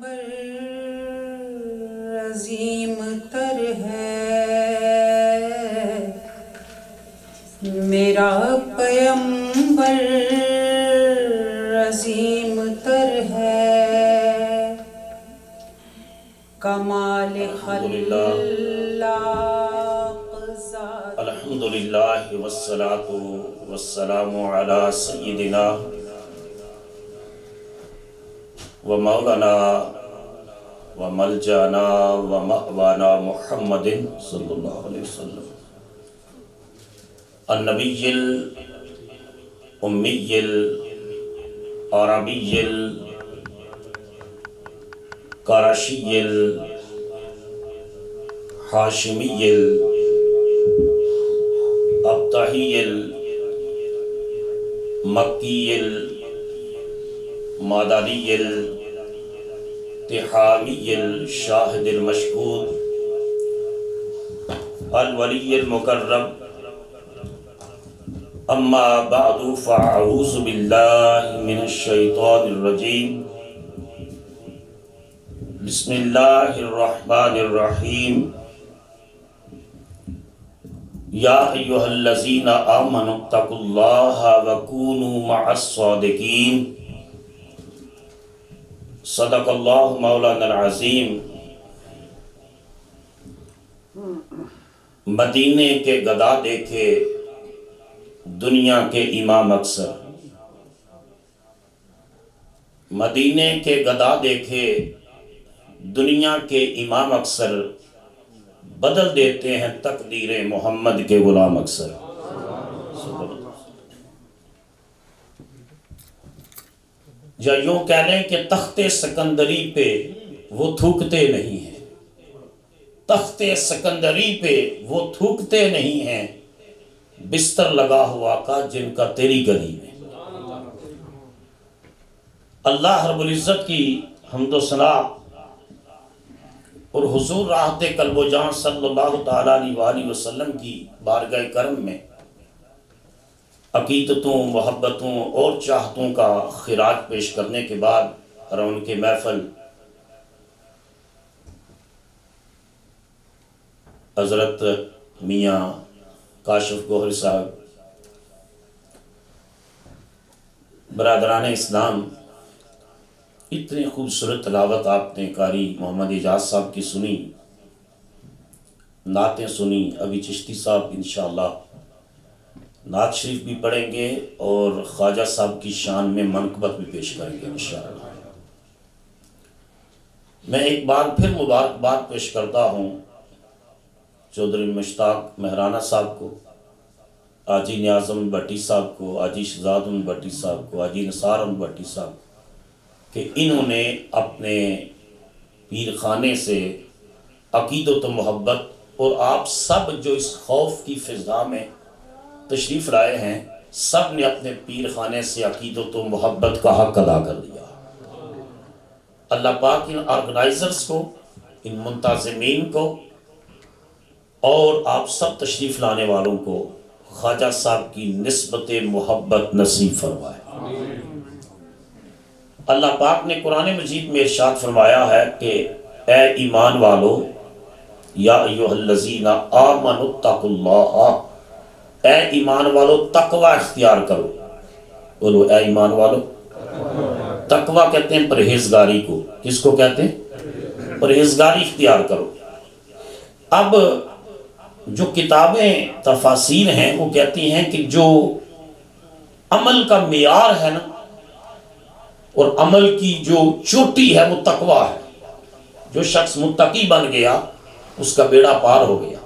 پیمبر عظیم تر ہے، میرا پیمبر عظیم تر ہے، کمال خلاق ذات الحمدللہ والصلاة والسلام علی سیدنا و مولانا و ملجانا و مأوانا محمد صلی اللہ علیہ وسلم النبی الامی العربی القرشی الحاشمی الابتحی المکی المدنی التحامی الشاہد المشہود الولی المکرم، اما بعد فاعوذ باللہ من الشیطان الرجیم، بسم اللہ الرحمن الرحیم، یا ایہا الذین آمنوا اتقوا اللہ وکونوا مع الصادقین، صدق اللہ مولانا العظیم۔ مدینے کے گدا دیکھے دنیا کے امام اکثر، مدینے کے گدا دیکھے دنیا کے امام اکثر، بدل دیتے ہیں تقدیر محمد کے غلام اکثر۔ یا یوں کہہ لیں کہ تخت سکندری پہ وہ تھوکتے نہیں ہیں، تخت سکندری پہ وہ تھوکتے نہیں ہیں، بستر لگا ہوا کا جن کا تیری گلی میں۔ اللہ رب العزت کی حمد و ثنا اور حضور راحت قلب و جان صلی اللہ تعالیٰ علیہ وسلم کی بارگاہ کرم میں عقیدتوں، محبتوں اور چاہتوں کا خراج پیش کرنے کے بعد رون کے محفل حضرت میاں کاشف گوہر صاحب، برادران اسلام، اتنی خوبصورت تلاوت آپ نے قاری محمد اعجاز صاحب کی سنی، نعتیں سنی۔ ابھی چشتی صاحب انشاءاللہ نعت شریف بھی پڑھیں گے اور خواجہ صاحب کی شان میں منقبت بھی پیش کریں گے انشاءاللہ۔ میں ایک بار پھر مبارکباد پیش کرتا ہوں چودھری مشتاق مہرانہ صاحب کو، حاجی نیازم بٹی صاحب کو، حاجی شہزاد بٹی صاحب کو، حاجی نثار بٹی صاحب کو، کہ انہوں نے اپنے پیر خانے سے عقیدت و محبت، اور آپ سب جو اس خوف کی فضا میں تشریف لائے ہیں، سب نے اپنے پیر خانے سے عقیدت و محبت کا حق ادا کر دیا۔ اللہ پاک ان آرگنائزرز کو، ان منتظمین کو، اور آپ سب تشریف لانے والوں کو خواجہ صاحب کی نسبت محبت نصیب فرمائے۔ اللہ پاک نے قرآن مجید میں ارشاد فرمایا ہے کہ اے ایمان والو، یا ایہا الذین آمنوا اتقوا اللہ، اے ایمان والو تقوی اختیار کرو۔ بولو اے ایمان والو۔ تقوی کہتے ہیں پرہیزگاری کو۔ کس کو کہتے ہیں؟ پرہیزگاری اختیار کرو۔ اب جو کتابیں تفاسیر ہیں وہ کہتی ہیں کہ جو عمل کا معیار ہے نا، اور عمل کی جو چوٹی ہے وہ تقوی ہے۔ جو شخص متقی بن گیا اس کا بیڑا پار ہو گیا۔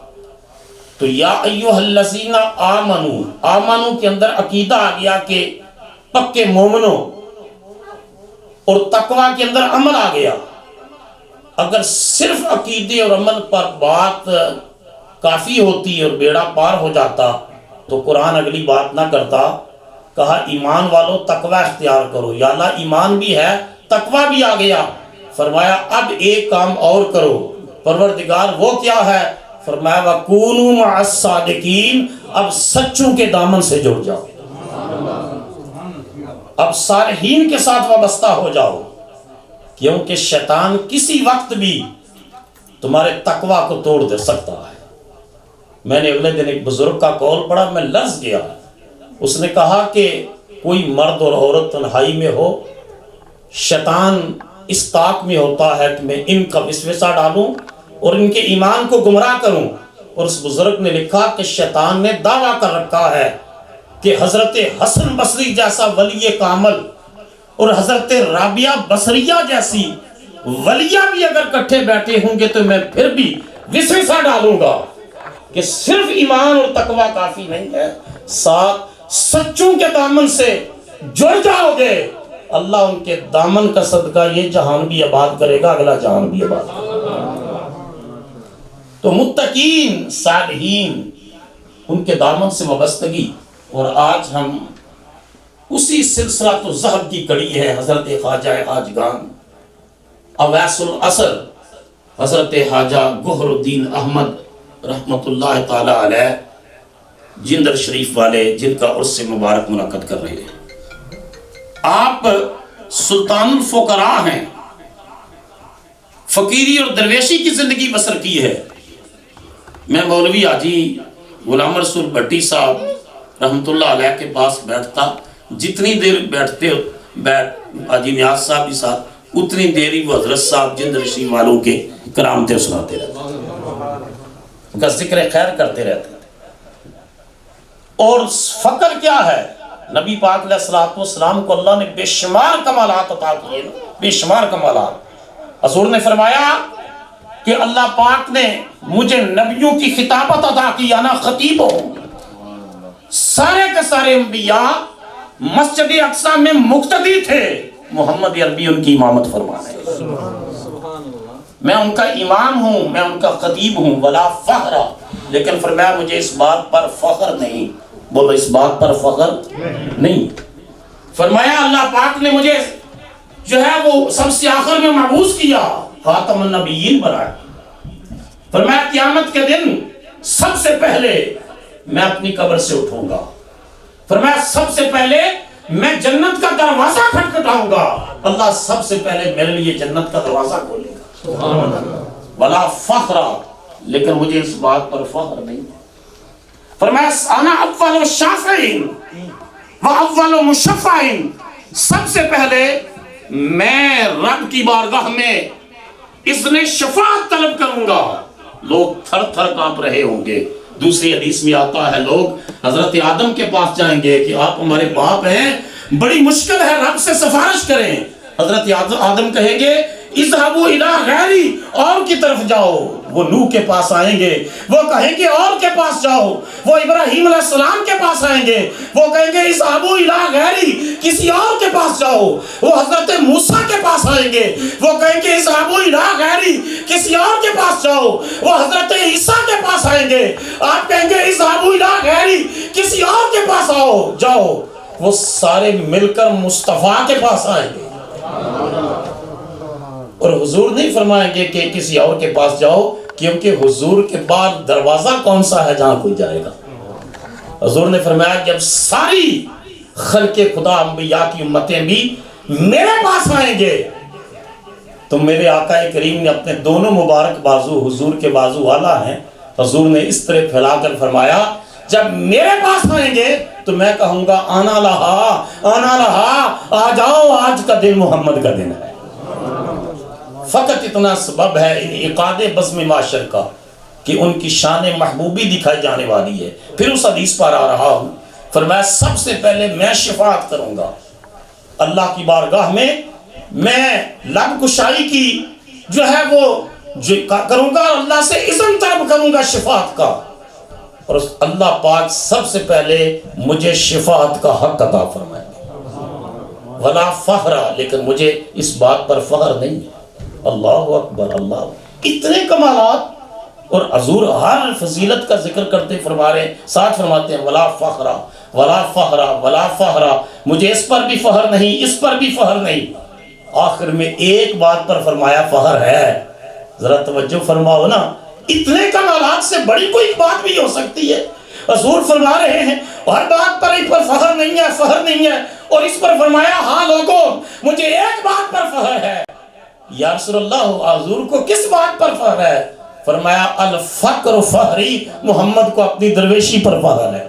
تو یا ایہا الذین آمنو، آمنو کے اندر عقیدہ آ گیا کہ پکے مومنوں، اور تقوی کے اندر عمل آ گیا۔ اگر صرف عقیدے اور عمل پر بات کافی ہوتی اور بیڑا پار ہو جاتا تو قرآن اگلی بات نہ کرتا، کہا ایمان والو تقوی اختیار کرو۔ یا اللہ ایمان بھی ہے، تقوی بھی آ گیا، فرمایا اب ایک کام اور کرو پروردگار، وہ کیا ہے؟ فرمایا وَكُونُوا مَعَ الصَّادِقِينَ، اب سچوں کے دامن سے جڑ جاؤ، اب صالحین کے ساتھ وابستہ ہو جاؤ۔ کیونکہ شیطان کسی وقت بھی تمہارے تقوی کو توڑ دے سکتا ہے۔ میں نے اگلے دن ایک بزرگ کا قول پڑھا، میں لرز گیا۔ اس نے کہا کہ کوئی مرد اور عورت تنہائی میں ہو، شیطان اس طاق میں ہوتا ہے کہ میں ان کا وسوسہ ڈالوں اور ان کے ایمان کو گمراہ کروں۔ اور اس بزرگ نے لکھا کہ شیطان نے دعویٰ کر رکھا ہے کہ حضرت حسن بصری جیسا ولی کامل اور حضرت رابعہ بصریہ جیسی ولیہ بھی اگر کٹھے بیٹھے ہوں گے تو میں پھر بھی وسوسہ ڈالوں گا کہ صرف ایمان اور تقوی کافی نہیں ہے، ساتھ سچوں کے دامن سے جڑ جاؤ گے، اللہ ان کے دامن کا صدقہ یہ جہان بھی آباد کرے گا، اگلا جہان بھی آباد کرے گا۔ تو متقین صالحین ان کے دامن سے وابستگی۔ اور آج ہم اسی سلسلہ تو ذہب کی کڑی ہے حضرت خواجہ خواجگان اویس الاصل حضرت خواجہ گوہر الدین احمد رحمت اللہ تعالی علیہ جندر شریف والے، جن کا عرس مبارک منعقد کر رہے ہیں۔ آپ سلطان الفقراء ہیں، فقیری اور درویشی کی زندگی بسر کی ہے۔ میں مولوی حاجی غلام رسول بھٹی صاحب رحمت اللہ علیہ کے پاس بیٹھتا، جتنی دیر بیٹھتے حاجی نیاز صاحب کے ساتھ اتنی دیر ہی وہ حضرت صاحب جند رشید والوں کے کرامتیں سناتے رہتے، ان کا ذکر خیر کرتے رہتے۔ اور فقر کیا ہے؟ نبی پاک علیہ الصلوۃ والسلام کو اللہ نے بے شمار کمالات عطا کیے، بے شمار کمالات۔ حضور نے فرمایا کہ اللہ پاک نے مجھے نبیوں کی خطابت عطا کی، انا خطیب ہوں۔ سارے کے سارے انبیاء مسجد اقصی میں مقتدی تھے، محمد عربی ان کی امامت فرما رہے ہیں۔ میں ان کا امام ہوں، میں ان کا خطیب ہوں، ولا فخر، لیکن فرمایا مجھے اس بات پر فخر نہیں۔ بولو اس بات پر فخر نہیں۔ فرمایا اللہ پاک نے مجھے جو ہے وہ سب سے آخر میں مبعوث کیا، خاتم النبیین بنایا۔ فرمایا قیامت کے دن سب سے پہلے میں اپنی قبر سے اٹھوں گا، فرمایا سب سے پہلے میں جنت کا دروازہ کھٹکھٹاؤں گا، اللہ سب سے پہلے میرے لیے جنت کا دروازہ کھولے گا۔ ولا فخر، لیکن مجھے اس بات پر فخر نہیں۔ فرمایا انا اول الشافعین و اول مشفعین، سب سے پہلے میں رب کی بارگاہ میں اذن شفاعت طلب کروں گا۔ لوگ تھر تھر کانپ رہے ہوں گے۔ دوسری حدیث میں آتا ہے لوگ حضرت آدم کے پاس جائیں گے کہ آپ ہمارے باپ ہیں، بڑی مشکل ہے، رب سے سفارش کریں۔ حضرت آدم کہیں گے اذهبوا الى غیری، اور کی طرف جاؤ۔ وہ نوح کے پاس آئیں گے، وہ کہیں گے اور کے پاس جاؤ۔ وہ ابراہیم علیہ السلام کے پاس آئیں گے، وہ کہیں گے اذهبوا الى غیری، کسی اور کے پاس جاؤ۔ وہ حضرت موسیٰ کے پاس آئیں گے، وہ کہیں گے اذهبوا الى غیری، کسی اور کے پاس جاؤ۔ وہ حضرت عیسیٰ کے پاس آئیں گے، آپ کہیں گے اذهبوا الى غیری، کسی اور کے پاس جاؤ۔ وہ سارے مل کر مصطفیٰ کے پاس آئیں گے، اور حضور نہیں فرمائیں گے کہ کسی اور کے پاس جاؤ، کیونکہ حضور کے بعد دروازہ کون سا ہے جہاں کوئی جائے گا؟ حضور نے فرمایا جب ساری خلق خدا انبیاء کی امتیں بھی میرے پاس آئیں گے تو میرے آقا کریم نے اپنے دونوں مبارک بازو حضور کے بازو والا ہیں، حضور نے اس طرح پھیلا کر فرمایا جب میرے پاس آئیں گے تو میں کہوں گا آنا لہا، آ جاؤ، آج کا دن محمد کا دن ہے۔ فقط اتنا سبب ہے انعقاد بزم معاشر کا کہ ان کی شان محبوبی دکھائی جانے والی ہے۔ پھر اس حدیث پر آ رہا ہوں، فرمایا سب سے پہلے میں شفاعت کروں گا اللہ کی بارگاہ میں لب کشائی کی جو ہے وہ کروں گا، اللہ سے اذن طلب کروں گا شفاعت کا، اور اللہ پاک سب سے پہلے مجھے شفاعت کا حق عطا فرمائیں گے۔ ولا فخر، لیکن مجھے اس بات پر فخر نہیں ہے۔ اللہ اکبر، اللہ، اتنے کمالات، اور حضور ہر فضیلت کا ذکر کرتے فرما رہے ہیں، ساتھ فرماتے ہیں ولا فخر ولا فخر ولا فخر، مجھے اس پر بھی فخر نہیں، اس پر بھی فخر نہیں۔ آخر میں ایک بات پر فرمایا فخر ہے، ذرا توجہ فرماؤ نا، اتنے کمالات سے بڑی کوئی بات بھی ہو سکتی ہے؟ حضور فرما رہے ہیں ہر بات پر ایک پر فخر نہیں ہے، فخر نہیں ہے، اور اس پر فرمایا ہاں لوگوں مجھے ایک بات پر فخر ہے، یا رسول اللہ حضور کو کس بات پر فخر ہے؟ فرمایا الفقر فخری، محمد کو اپنی درویشی پر فخر ہے،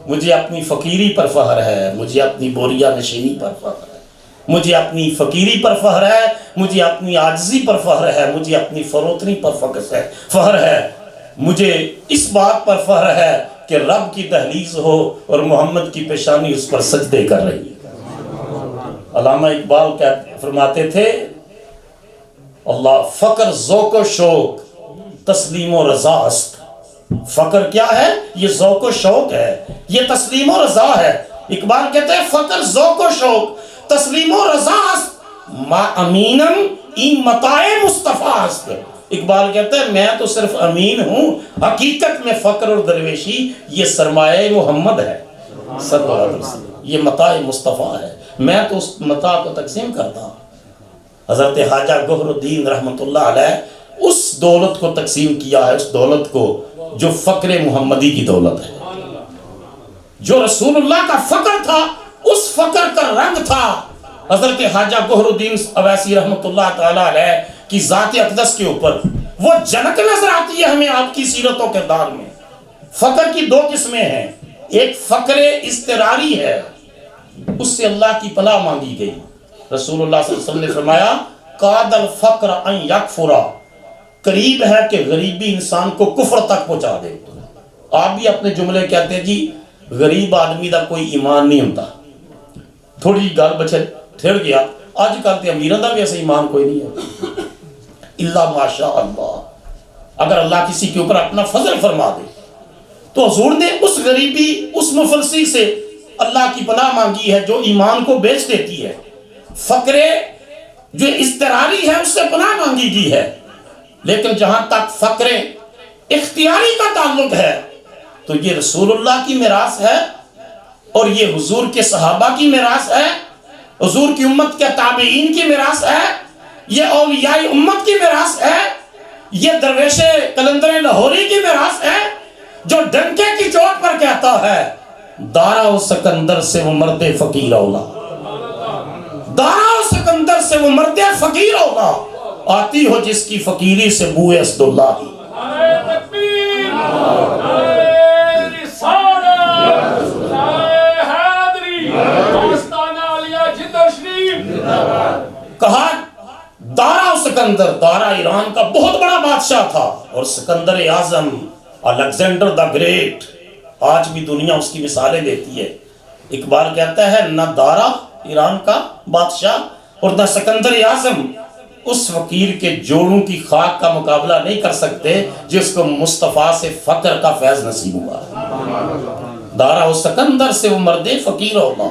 مجھے اپنی فقیری پر فخر ہے، مجھے اپنی بوریا نشینی پر فخر ہے، مجھے اپنی فقیری پر فخر ہے، مجھے اپنی عاجزی پر فخر ہے، مجھے اپنی فروتنی پر فخر ہے، مجھے اس بات پر فخر ہے کہ رب کی دہلیز ہو اور محمد کی پیشانی اس پر سجدے کر رہی ہے۔ علامہ اقبال فرماتے تھے اللہ فقر ذوق و شوق تسلیم و رضا است۔ فقر کیا ہے؟ یہ ذوق و شوق ہے، یہ تسلیم و رضا ہے۔ اقبال کہتے ہیں فقر ذوق و شوق تسلیم و رضا است ما امینم این متاع مصطفیٰ است۔ اقبال کہتے ہیں میں تو صرف امین ہوں، حقیقت میں فقر اور درویشی یہ سرمایہ محمد ہے صلی اللہ علیہ وسلم، یہ متاع مصطفیٰ ہے، میں تو اس متاع کو تقسیم کرتا ہوں۔ حضرت خواجہ گوہر الدین رحمۃ اللہ علیہ اس دولت کو تقسیم کیا ہے، اس دولت کو جو فقر محمدی کی دولت ہے، جو رسول اللہ کا فقر تھا اس فقر کا رنگ تھا حضرت خواجہ گوہر الدین اویسی رحمۃ اللہ تعالی علیہ کی ذات اقدس کے اوپر۔ وہ جھلک نظر آتی ہے ہمیں آپ کی سیرت و کردار میں۔ فقر کی دو قسمیں ہیں، ایک فقر اضطراری ہے، اس سے اللہ کی پناہ مانگی گئی۔ رسول اللہ صلی اللہ علیہ وسلم نے فرمایا قاد الفقر ان یکفرا، قریب ہے کہ غریبی انسان کو کفر تک پہنچا دے۔ آپ بھی اپنے جملے کہتے ہیں جی غریب آدمی دا کوئی ایمان نہیں ہوتا، تھوڑی گل بچے ٹھڑ گیا، آج کل تے امیراں دا بھی ایسا ایمان کوئی نہیں ہے الا ماشاء اللہ۔ اگر اللہ کسی کے اوپر اپنا فضل فرما دے تو حضور نے اس غریبی اس مفلسی سے اللہ کی پناہ مانگی ہے جو ایمان کو بیچ دیتی ہے۔ فقر جو اضطراری ہے اس سے پناہ مانگی گئی ہے، لیکن جہاں تک فقر اختیاری کا تعلق ہے تو یہ رسول اللہ کی میراث ہے اور یہ حضور کے صحابہ کی میراث ہے، حضور کی امت کے تابعین کی میراث ہے، یہ اولیاء امت کی میراث ہے، یہ درویش قلندر لاہوری کی میراث ہے جو ڈنکے کی چوٹ پر کہتا ہے دارا و سکندر سے وہ مرد فقیر اولا، دارا و سکندر سے وہ مرد فقیر اولا، آتی ہو جس کی فقیری سے بوئے اسد اللہ ہی۔ کہا دارا و سکندر، دارا ایران کا بہت بڑا بادشاہ تھا، اور سکندر اعظم الیگزینڈر دا گریٹ آج بھی دنیا اس کی مثالیں دیتی ہے۔ اقبال کہتا ہے نہ دارا ایران کا بادشاہ اور نہ سکندر اعظم اس فقیر کے جوڑوں کی خاک کا مقابلہ نہیں کر سکتے جس کو مصطفیٰ سے فقر کا فیض نصیب ہوا۔ دارا و سکندر سے وہ مرد فقیر ہوگا،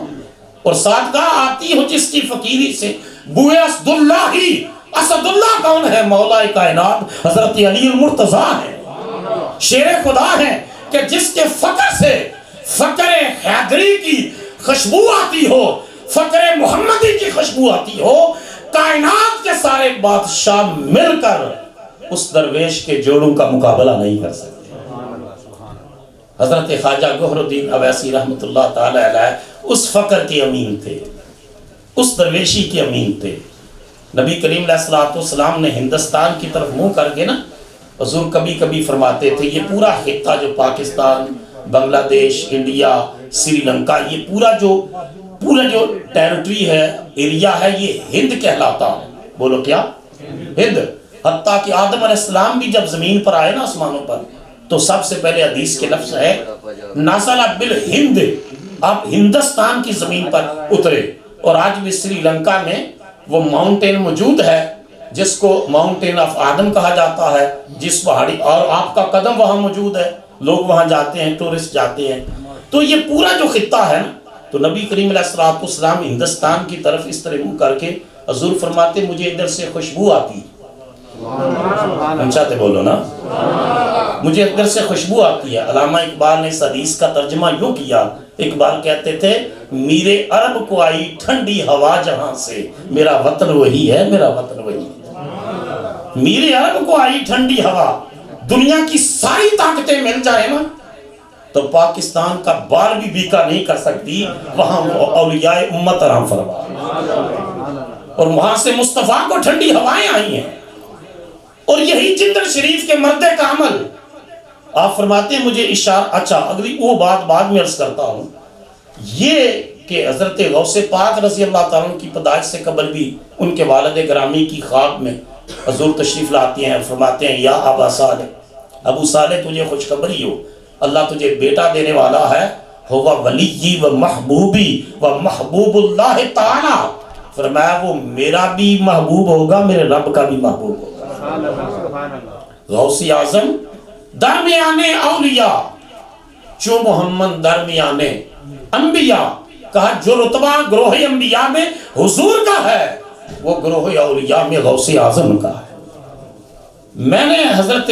اور ساتھ کہا آتی ہو جس کی فقیری سے بوئے اسد اللہ ہی۔ اسد اللہ کون ہے؟ مولا کائنات حضرت علی المرتضیٰ ہے، شیر خدا ہے کہ جس کے فقر سے فقر حیدری کی خوشبو آتی ہو، فقر محمدی کی خوشبو آتی ہو، کائنات کے سارے بادشاہ مل کر اس درویش کے جوڑوں کا مقابلہ نہیں کر سکتے۔ حضرت خواجہ گوہر الدین اویسی رحمۃ اللہ تعالی علیہ اس فقر کے امین تھے، اس درویشی کے امین تھے۔ نبی کریم علیہ الصلوۃ والسلام نے ہندوستان کی طرف منہ کر کے نا حضور کبھی کبھی فرماتے تھے یہ پورا خطہ جو پاکستان، بنگلہ دیش، انڈیا، سری لنکا، یہ پورا جو ٹیریٹری ہے، ایریا ہے، یہ ہند کہلاتا ہے۔ بولو کیا؟ ہند۔ حتیٰ کہ آدم علیہ السلام بھی جب زمین پر آئے نا آسمانوں پر تو سب سے پہلے حدیث کے لفظ ہے نازل بالہند، آپ ہندوستان کی زمین پر اترے۔ اور آج بھی سری لنکا میں وہ ماؤنٹین موجود ہے جس کو ماؤنٹین آف آدم کہا جاتا ہے، جس پہاڑی، اور آپ کا قدم وہاں موجود ہے، لوگ وہاں جاتے ہیں، ٹورسٹ جاتے ہیں۔ تو یہ پورا جو خطہ ہے نا، تو نبی کریم علیہ الصلوۃ والسلام ہندوستان کی طرف اس طرح منہ کر کے حضور فرماتے مجھے ادھر سے خوشبو آتی، چاہتے بولو نا، مجھے ادھر سے خوشبو آتی ہے۔ علامہ اقبال نے اس حدیث کا ترجمہ یوں کیا، اقبال کہتے تھے میرے عرب کو آئی ٹھنڈی ہوا جہاں سے، میرا وطن وہی ہے، میرا وطن وہی ہے۔ میرے عرب کو آئی ٹھنڈی ہوا، دنیا کی ساری طاقتیں مل جائیں نا تو پاکستان کا بال بھی بیکا نہیں کر سکتی، وہاں اولیاء امت آرام فرما۔ اور وہاں سے مصطفیٰ کو ٹھنڈی ہوائیں آئی ہیں، اور یہی جندر شریف کے مرد کامل آپ فرماتے ہیں مجھے اشارہ، اچھا اگلی وہ بات بعد میں عرض کرتا ہوں، یہ کہ حضرت غوث پاک رضی اللہ تعالیٰ عنہ کی پیدائش سے قبل بھی ان کے والد گرامی کی خواب میں حضور تشریف لاتے ہیں، فرماتے ہیں یا ابا صالح، ابو صالح تجھے خوشخبری ہو، اللہ تجھے بیٹا دینے والا ہے، ہوا ولی و محبوبی و محبوب اللہ تعالی، فرمایا وہ میرا بھی محبوب ہوگا، میرے رب کا بھی محبوب ہوگا۔ غوث اعظم درمیان اولیاء، جو محمد درمیان انبیاء، کہا جو رتبہ گروہ انبیاء میں حضور کا ہے وہ گروہ اولیاء میں غوث اعظم کا ہے۔ میں نے حضرت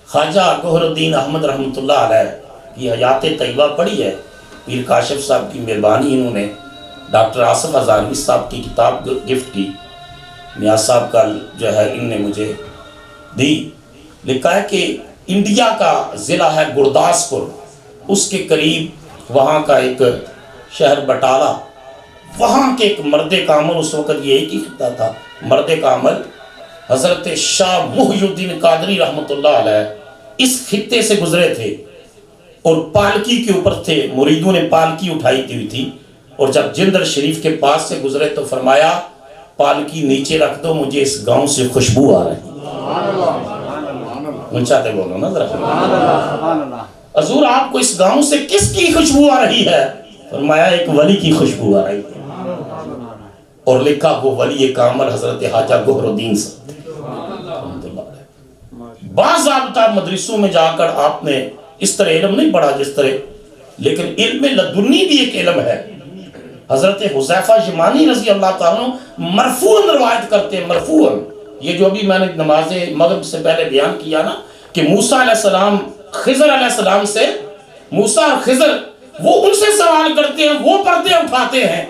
خواجہ گوہر الدین احمد رحمۃ اللہ علیہ کی حیات طیبہ پڑھی ہے، پیر کاشف صاحب کی مہربانی، انہوں نے ڈاکٹر آصف ہزاروی صاحب کی کتاب گفٹ کی، نیاز صاحب کا جو ہے ان نے مجھے دی، لکھا ہے کہ انڈیا کا ضلع ہے گرداسپور، اس کے قریب وہاں کا ایک شہر بٹالہ، وہاں کے ایک مرد کامل، اس وقت یہ ایک ہی خطہ تھا، مرد کامل حضرت شاہ محی الدین قادری رحمۃ اللہ علیہ اس خطے سے گزرے تھے اور پالکی کے اوپر تھے، مریدوں نے پالکی اٹھائی ہوئی تھی، اور جب جندر شریف کے پاس سے گزرے تو فرمایا پالکی نیچے رکھ دو، مجھے اس گاؤں سے خوشبو آ رہی، منچاتے بولو نا ذرا، حضور آپ کو اس گاؤں سے کس کی خوشبو آ رہی ہے؟ فرمایا ایک ولی کی خوشبو آ رہی ہے، اور لکھا وہ ولی کامل حضرت خواجہ گوہر الدین صاحب۔ بعض ضابطہ مدرسوں میں جا کر آپ نے اس طرح علم نہیں پڑھا جس طرح، لیکن علم لدنی بھی ایک علم ہے۔ حضرت حذیفہ یمانی رضی اللہ تعالیٰ مرفوعاً روایت کرتے ہیں، مرفوعاً، یہ جو ابھی میں نے نماز مغرب سے پہلے بیان کیا نا کہ موسیٰ علیہ السلام خضر علیہ السلام سے، موسیٰ اور خضر وہ ان سے سوال کرتے ہیں، وہ پردے اٹھاتے ہیں،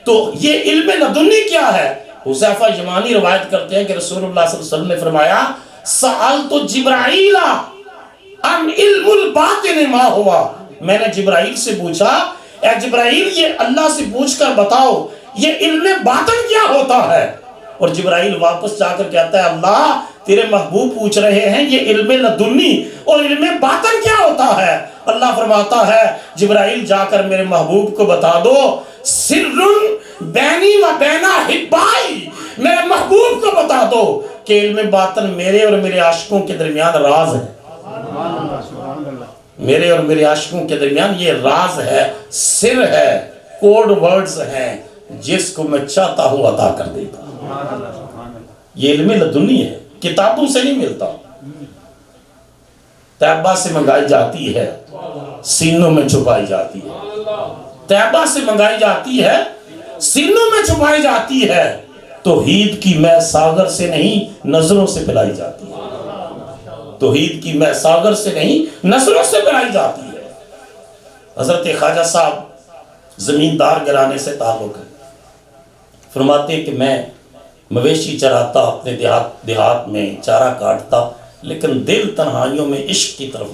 تو یہ علم لدنی کیا ہے؟ حذیفہ یمانی روایت کرتے ہیں کہ رسول اللہ صلی اللہ علیہ وسلم نے فرمایا سألت جبرائیل عن علم الباطن ما ہوا، میں نے جبرائیل سے پوچھا اے جبرائیل یہ اللہ سے پوچھ کر بتاؤ یہ علم باطن کیا ہوتا ہے، اور جبرائیل واپس جا کر کہتا ہے اللہ تیرے محبوب پوچھ رہے ہیں یہ علم لدنی اور علم باطن کیا ہوتا ہے؟ اللہ فرماتا ہے جبرائیل جا کر میرے محبوب کو بتا دو سر بینی و بینا حبائی، میرے محبوب کو بتا دو کہ علم باطن میرے اور میرے عاشقوں کے درمیان راز ہے، میرے اور میرے عاشقوں کے درمیان یہ راز ہے، سر ہے، کوڈ ورڈز ہیں، جس کو میں چاہتا ہوں عطا کر دیتا ہوں۔ یہ علم لدنی ہے، کتابوں سے نہیں ملتا، طیبہ سے منگائی جاتی ہے، سینوں میں چھپائی جاتی ہے، طیبہ سے منگائی جاتی ہے، سینوں میں چھپائی جاتی ہے، توحید کی میں ساغر سے نہیں نظروں سے پلائی جاتی ہے، توحید کی میں ساغر سے نہیں نظروں سے پلائی جاتی ہے۔ حضرت خواجہ صاحب زمیندار گھرانے سے تعلق ہے، فرماتے ہیں کہ میں مویشی چراتا، اپنے دیہات میں چارہ کاٹتا، لیکن دل تنہائیوں میں عشق کی طرف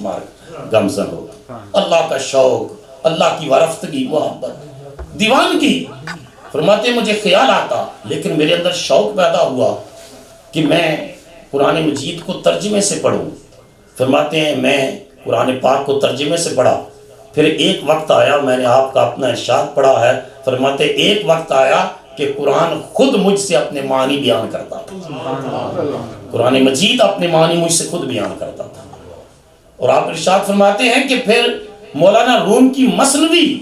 گامزن ہوگا، اللہ کا شوق، اللہ کی وارفتگی، محبت، دیوانگی۔ فرماتے ہیں مجھے خیال آتا لیکن میرے اندر شوق پیدا ہوا کہ میں قرآن مجید کو ترجمے سے پڑھوں۔ فرماتے ہیں میں قرآن پاک کو ترجمے سے پڑھا، پھر ایک وقت آیا، میں نے آپ کا اپنا ارشاد پڑھا ہے، فرماتے ایک وقت آیا کہ قرآن خود مجھ سے اپنے معنی بیان کرتا تھا، قرآن مجید اپنے معنی مجھ سے خود بیان کرتا تھا۔ اور آپ ارشاد فرماتے ہیں کہ پھر مولانا روم کی مثنوی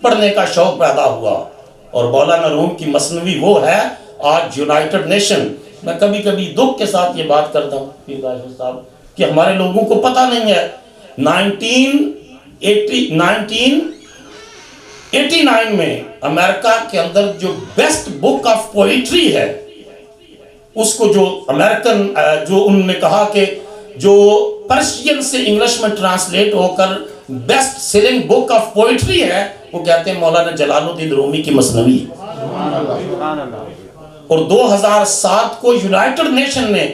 پڑھنے کا شوق پیدا ہوا، اور مولانا روم کی مثنوی وہ ہے آج یونائٹڈ نیشن، میں کبھی کبھی دکھ کے ساتھ یہ بات کرتا ہوں پیر کاشف صاحب کہ ہمارے لوگوں کو پتہ نہیں ہے 1989 میں امریکہ کے اندر جو بیسٹ بک آف پوئٹری ہے، اس کو جو امریکن جو انہوں نے کہا کہ جو پرشین سے انگلش میں ٹرانسلیٹ ہو کر best selling book of poetry ہے، وہ کہتے ہیں مولانا جلال الدین رومی کی مثنوی۔ اور 2007 کو یونائٹڈ نیشن نے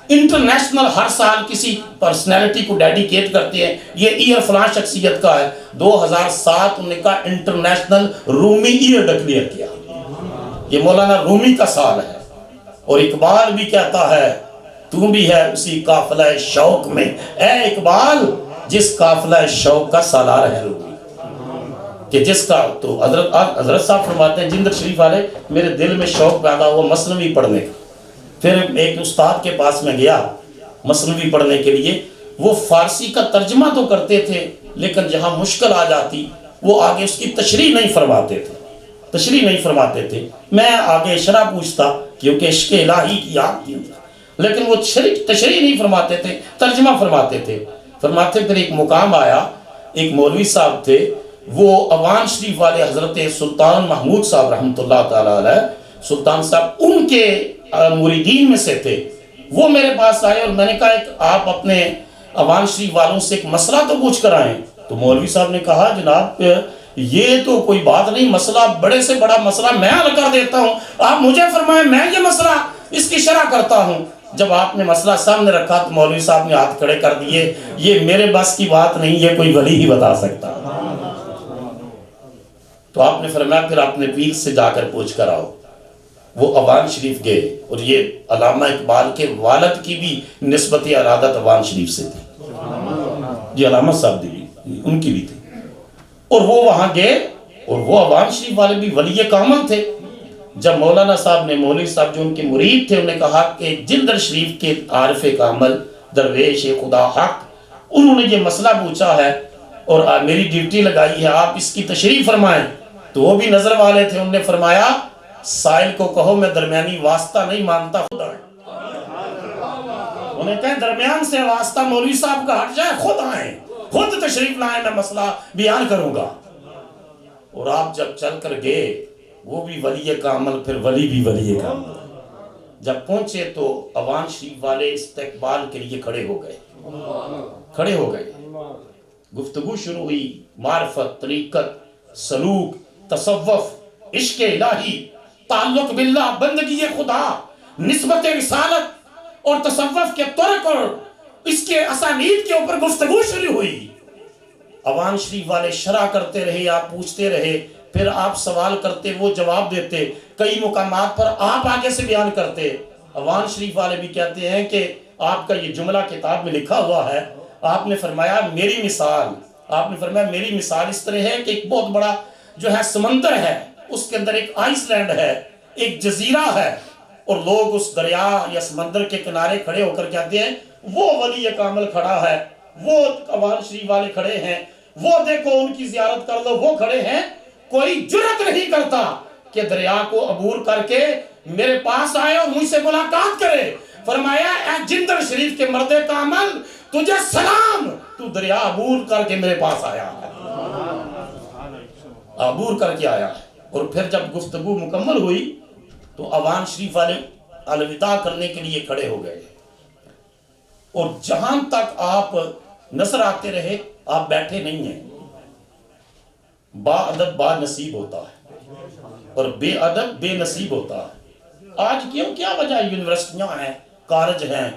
انٹرنیشنل ہر سال کسی پرسنالٹی کو ڈیڈیکیٹ کرتے ہیں، یہ ایئر فلاں شخصیت کا ہے، 2007 انہوں نے کہا انٹرنیشنل رومی ایئر ڈکلیئر کیا۔ یہ مولانا رومی کا سال ہے، اور اقبال بھی کہتا ہے تو بھی ہے اسی قافلہ شوق میں، اے اقبال جس قافلہ شوق کا سالار ہے رومی، کہ جس کا تو حضرت صاحب فرماتے ہیں جندر شریف والے میرے دل میں شوق پیدا ہوا مثنوی پڑھنے کا. پھر ایک استاد کے پاس میں گیا مثنوی پڑھنے کے لیے، وہ فارسی کا ترجمہ تو کرتے تھے لیکن جہاں مشکل آ جاتی وہ آگے اس کی تشریح نہیں فرماتے تھے. میں آگے شرح پوچھتا کیونکہ عشق الہی کی یاد تھی، لیکن وہ تشریح نہیں فرماتے تھے، ترجمہ فرماتے تھے. پھر ایک مقام آیا، ایک مولوی صاحب تھے، وہ اوان شریف والے حضرت سلطان محمود صاحب رحمۃ اللہ تعالیٰ علیہ، سلطان صاحب ان کے مریدین میں سے تھے. وہ میرے پاس آئے اور میں نے کہا آپ اپنے اوان شریف والوں سے ایک مسئلہ تو پوچھ کر آئیں. تو مولوی صاحب نے کہا جناب یہ تو کوئی بات نہیں، مسئلہ بڑے سے بڑا مسئلہ میں حل کر دیتا ہوں، آپ مجھے فرمائیں میں یہ مسئلہ اس کی شرح کرتا ہوں. جب آپ نے مسئلہ سامنے رکھا تو مولوی صاحب نے ہاتھ کھڑے کر دیے، یہ میرے بس کی بات نہیں، یہ کوئی ولی ہی بتا سکتا. تو آپ نے فرمایا پھر اپنے پیر سے جا کر پوچھ کر آؤ. وہ اوان شریف گئے، اور یہ علامہ اقبال کے والد کی بھی نسبت ارادت اوان شریف سے تھی، یہ علامہ صاحب دی ان کی بھی تھی. اور وہ وہاں گئے، اور وہ اوان شریف والے بھی ولی کامل تھے. جب مولانا صاحب نے مولوی صاحب جو ان کے مرید تھے انہوں نے کہا کہ جندر شریف کے عارف کامل درویش خدا حق انہوں نے یہ مسئلہ پوچھا ہے اور میری ڈیوٹی لگائی ہے آپ اس کی تشریح فرمائیں. تو وہ بھی نظر والے تھے، انہوں نے فرمایا سائل کو کہو میں درمیانی واسطہ نہیں مانتا، خود آئیں. انہیں کہیں درمیان سے واسطہ مولوی صاحب کا ہٹ جائے، خود آئیں، خود تشریف لائیں، میں مسئلہ بیان کروں گا. اور آپ جب چل کر گئے، وہ بھی ولی کامل، پھر ولی بھی ولی کامل. جب پہنچے تو اوان شریف والے استقبال کے لیے کھڑے ہو گئے. گفتگو شروع ہوئی، معرفت، طریقت، سلوک، تصوف، عشق الہی، تعلق باللہ، بندگی خدا، نسبت رسالت اور تصوف کے طرق اور اس کے اسانید کے اوپر گفتگو شروع ہوئی. اوان شریف والے شرح کرتے رہے، آپ پوچھتے رہے، پھر آپ سوال کرتے وہ جواب دیتے، کئی مقامات پر آپ آگے سے بیان کرتے. اوان شریف والے بھی کہتے ہیں کہ آپ کا یہ جملہ کتاب میں لکھا ہوا ہے، آپ نے فرمایا میری مثال اس طرح ہے کہ ایک بہت بڑا جو ہے سمندر ہے، اس کے اندر ایک آئس لینڈ ہے، ایک جزیرہ ہے، اور لوگ اس دریا یا سمندر کے کنارے کھڑے ہو کر کہتے ہیں وہ ولی کامل کھڑا ہے، وہ اوان شریف والے کھڑے ہیں، وہ دیکھو ان کی زیارت کر لو، وہ کھڑے ہیں. کوئی جرات نہیں کرتا کہ دریا کو عبور کر کے میرے پاس آئے اور مجھ سے ملاقات کرے. فرمایا اے جندر شریف کے مرد کامل تجھے سلام، تو دریا عبور کر کے میرے پاس آیا ہے، عبور کر کے آیا ہے. اور پھر جب گفتگو مکمل ہوئی تو اوان شریف والے الوداع کرنے کے لیے کھڑے ہو گئے، اور جہاں تک آپ نظر آتے رہے آپ بیٹھے نہیں ہیں. با ادب با نصیب ہوتا ہے اور بے ادب بے نصیب ہوتا ہے. آج کیا وجہ؟ یونیورسٹیاں ہیں، کالج ہیں،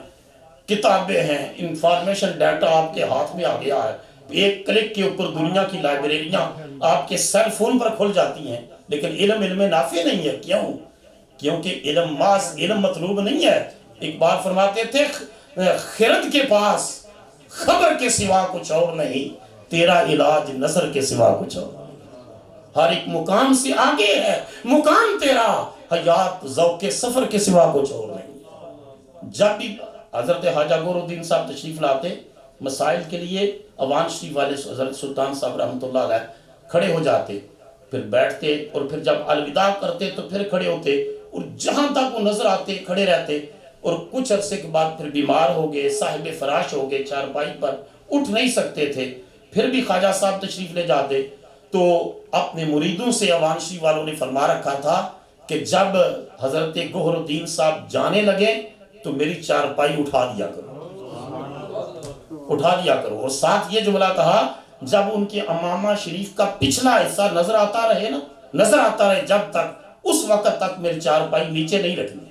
کتابیں ہیں، انفارمیشن ڈیٹا آپ کے ہاتھ میں آ گیا ہے، ایک کلک کے اوپر دنیا کی لائبریریاں آپ کے سیل فون پر کھل جاتی ہیں. لیکن علم نافع نہیں ہے. کیوں؟ کیونکہ علم مطلوب نہیں ہے. اقبال فرماتے تھے خرد کے پاس خبر کے سوا کچھ اور نہیں، تیرا علاج نظر کے سوا کچھ اور. ہر ایک مقام سے آگے ہے مقام تیرا، حیات ذوق سفر کے سوا کچھ اور نہیں. جب بھی حضرت خواجہ گور الدین صاحب تشریف لاتے مسائل کے لیے، اوان شریف والے حضرت سلطان صاحب رحمۃ اللہ علیہ کھڑے ہو جاتے، پھر بیٹھتے، اور پھر جب الوداع کرتے تو پھر کھڑے ہوتے، اور جہاں تک وہ نظر آتے کھڑے رہتے. اور کچھ عرصے کے بعد پھر بیمار ہو گئے، صاحب فراش ہو گئے، چارپائی پر اٹھ نہیں سکتے تھے. پھر بھی خواجہ صاحب تشریف لے جاتے تو اپنے مریدوں سے اوان شریف والوں نے فرما رکھا تھا کہ جب حضرت گوہر الدین صاحب جانے لگے تو میری چارپائی اٹھا دیا کرو. اور ساتھ یہ جملہ کہا جب ان کے امامہ شریف کا پچھلا حصہ نظر آتا رہے جب تک اس وقت تک میری چارپائی نیچے نہیں رکھنی.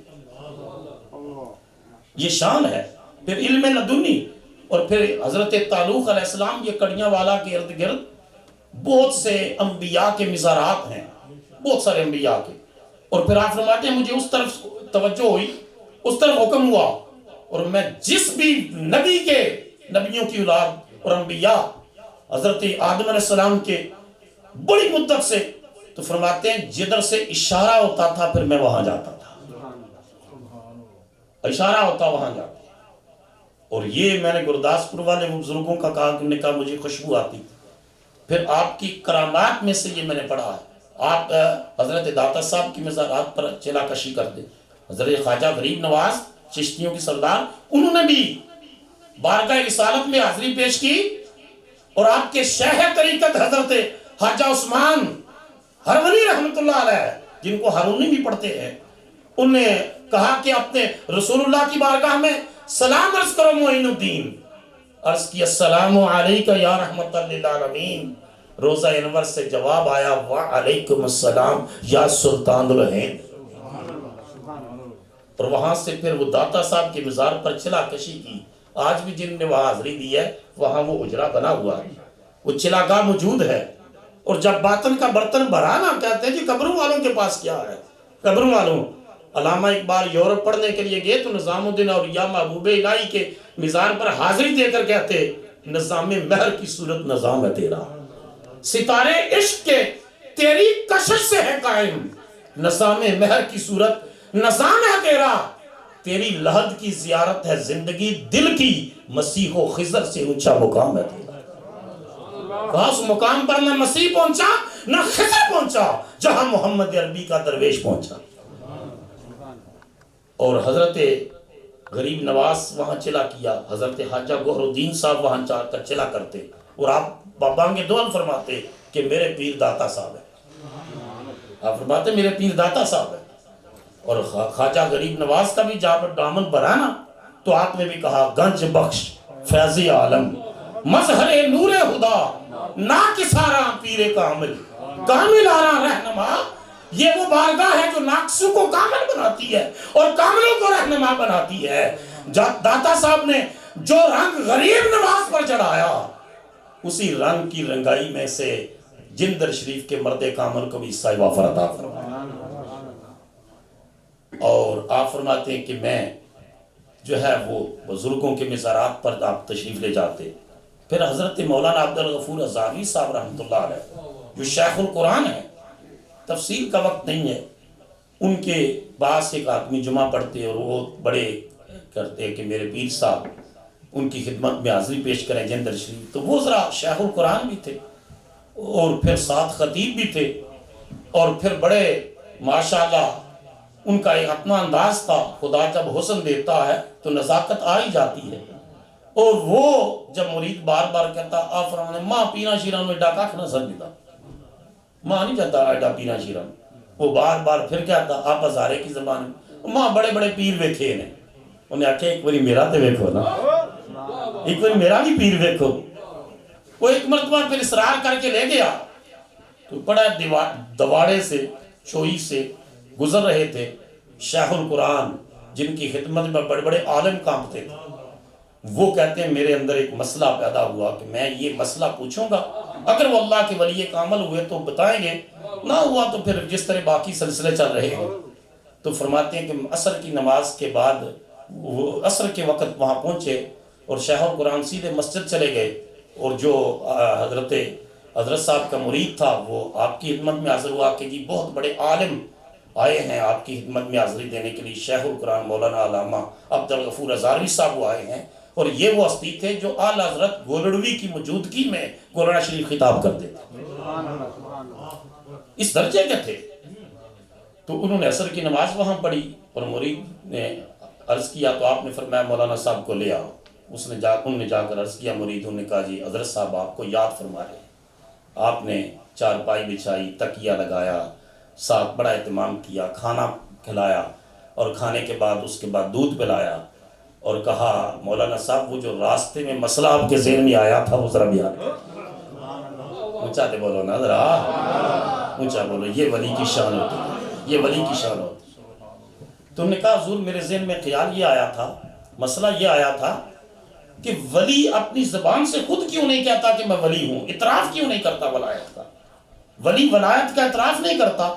یہ شان ہے. پھر علم لدنی، اور پھر حضرت تعلق علیہ السلام، یہ کڑیاں والا کے ارد گرد بہت سے انبیاء کے مزارات ہیں، بہت سارے انبیاء کے. اور پھر آپ فرماتے ہیں مجھے اس طرف توجہ ہوئی، اس طرف حکم ہوا، اور میں جس بھی نبی کے، نبیوں کی اولاد اور انبیاء حضرت آدم علیہ السلام کے بڑی مدت سے، تو فرماتے ہیں جدھر سے اشارہ ہوتا تھا پھر میں وہاں جاتا تھا، اشارہ ہوتا وہاں جاتا. اور یہ میں نے گرداسپور والے بزرگوں کا کہا کہ انہوں نے کہا مجھے خوشبو آتی. پھر آپ کی کرامات میں سے یہ میں نے پڑھا ہے، آپ حضرت داتا صاحب کی مزارات پر چلا کشی کرتے، حضرت خواجہ غریب نواز چشتیوں کی سردار، انہوں نے بھی بارگاہ رسالت میں حاضری پیش کی، اور آپ کے شیخ طریقت حضرت خواجہ عثمان ہرونی رحمت اللہ علیہ، جن کو ہرونی بھی پڑھتے ہیں، انہوں نے کہا کہ اپنے رسول اللہ کی بارگاہ میں سلام عرض کرو معین الدین. عرض کی السلام علیکہ یا رحمت للعالمین. روزہ انور سے جواب آیا وعلیکم السلام یا سلطان الہند. اور وہاں سے پھر وہ داتا صاحب کی مزار پر چلا کشی کی. آج بھی جن نے وہاں حاضری دی ہے وہاں وہ اجرا بنا ہوا ہے، وہ چلاگاہ موجود ہے. اور جب باطن کا برتن بھرا نا، کہتے ہیں جی قبروں والوں کے پاس کیا ہے، قبروں والوں. علامہ اقبال یورپ پڑھنے کے لیے گئے تو نظام الدین اولیاء محبوب الہی کے مزار پر حاضری دے کر کہتے نظام مہر کی صورت نظام ہے تیرا، ستارے عشق کے تیری کشش سے ہے قائم، نظام مہر کی صورت نظام ہے تیرا، تیری لحد کی زیارت ہے زندگی دل کی، مسیح و خضر سے اونچا مقام ہے تیرا. کہا اس مقام پر نہ مسیح پہنچا نہ خضر پہنچا جہاں محمد عربی کا درویش پہنچا. اور حضرت غریب نواز وہاں چلا کیا، حضرت خواجہ گوہر الدین صاحب وہاں جا کر چلا کرتے، اور آپ بابانگے دول فرماتے کہ میرے پیر داتا صاحب ہے. آپ فرماتے میرے پیر داتا صاحب ہے. اور خواجہ غریب نواز کا بھی جہاں پر دامن بھرانا تو آپ نے بھی کہا گنج بخش فیض عالم مظہر نور خدا نا کسارا پیر کامل کامل آرا رہنما. یہ وہ بارگاہ ہے جو ناقصوں کو کامل بناتی ہے اور کاملوں کو رہنما بناتی ہے. داتا صاحب نے جو رنگ غریب نواز پر چڑھایا اسی رنگ کی رنگائی میں سے جندر شریف کے مرد کامل کو بھی حصہ وافر عطا فرمایا. اور آپ فرماتے ہیں کہ میں جو ہے وہ بزرگوں کے مزارات پر آپ تشریف لے جاتے. پھر حضرت مولانا عبدالغفور عزاوی صاحب رحمۃ اللہ علیہ جو شیخ القرآن ہے، تفصیل کا وقت نہیں ہے، ان کے پاس ایک آدمی جمعہ پڑھتے اور وہ بڑے کرتے کہ میرے پیر صاحب ان کی خدمت میں حاضری پیش کریں جندر شریف. تو وہ ذرا شیخ القرآن بھی تھے اور پھر ساتھ خطیب بھی تھے، اور پھر بڑے ماشاءاللہ ان کا ایک اپنا انداز تھا. خدا جب حسن دیتا ہے تو نزاکت آ ہی جاتی ہے. اور وہ جب مرید بار بار کہتا آپ فرمانے ماں پینا شیران میں ڈاکا کھنا سر دیتا، ماں نہیں جاتا ایڈا پینا شیران. وہ بار بار پھر کہتا آپ ہزارے کی زبان میں ماں بڑے بڑے پیر ویکھے نے. انہیں آکھے ایک باری میرا تے ویکھو نا، ایک باری میرا بھی پیر ویکھو. وہ ایک مرتبہ پھر اصرار کر کے لے گیا تو بڑا دواڑے سے چوئی سے گزر رہے تھے شیخ القرآن جن کی خدمت میں بڑے بڑے عالم کانپتے تھے. وہ کہتے ہیں میرے اندر ایک مسئلہ پیدا ہوا کہ میں یہ مسئلہ پوچھوں گا، اگر وہ اللہ کے ولی کامل ہوئے تو بتائیں گے، نہ ہوا تو پھر جس طرح باقی سلسلے چل رہے ہیں. تو فرماتے ہیں کہ عصر کی نماز کے بعد وہ عصر کے وقت وہاں پہنچے اور شیخ القرآن سیدھے مسجد چلے گئے، اور جو حضرت صاحب کا مرید تھا وہ آپ کی خدمت میں حاضر ہوا کہ جی بہت بڑے عالم آئے ہیں آپ کی خدمت میں حاضری دینے کے لیے. شیخ القرآن مولانا علامہ عبدالغفور عزاروی صاحب وہ آئے ہیں، اور یہ وہ ہستی تھے جو اعلیٰ حضرت گولڑوی کی موجودگی میں گولڑا شریف خطاب کرتے تھے، اس درجے کے تھے. تو انہوں نے عصر کی نماز وہاں پڑھی اور مرید نے عرض کیا تو آپ نے فرمایا مولانا صاحب کو لے آؤ. انہوں نے جا کر عرض کیا مریدوں نے کہا جی حضرت صاحب آپ کو یاد فرما رہے ہیں. آپ نے چارپائی بچھائی، تکیہ لگایا، ساتھ بڑا اہتمام کیا، کھانا کھلایا، اور کھانے کے بعد اس کے بعد دودھ پلایا، اور کہا مولانا صاحب وہ جو راستے میں مسئلہ آپ کے ذہن میں آیا تھا وہ ذرا بیان کرو. اونچا تے بولو نا ذرا، اونچا بولو. یہ ولی کی شان ہوتی ہے، یہ ولی کی شان ہوتی ہے. تو انہوں نے کہا حضور میرے ذہن میں خیال یہ آیا تھا، مسئلہ یہ آیا تھا کہ ولی اپنی زبان سے خود کیوں نہیں کہتا کہ میں ولی ہوں، اعتراف کیوں نہیں کرتا ولایت کا. ولی ولایت کا اعتراف نہیں کرتا.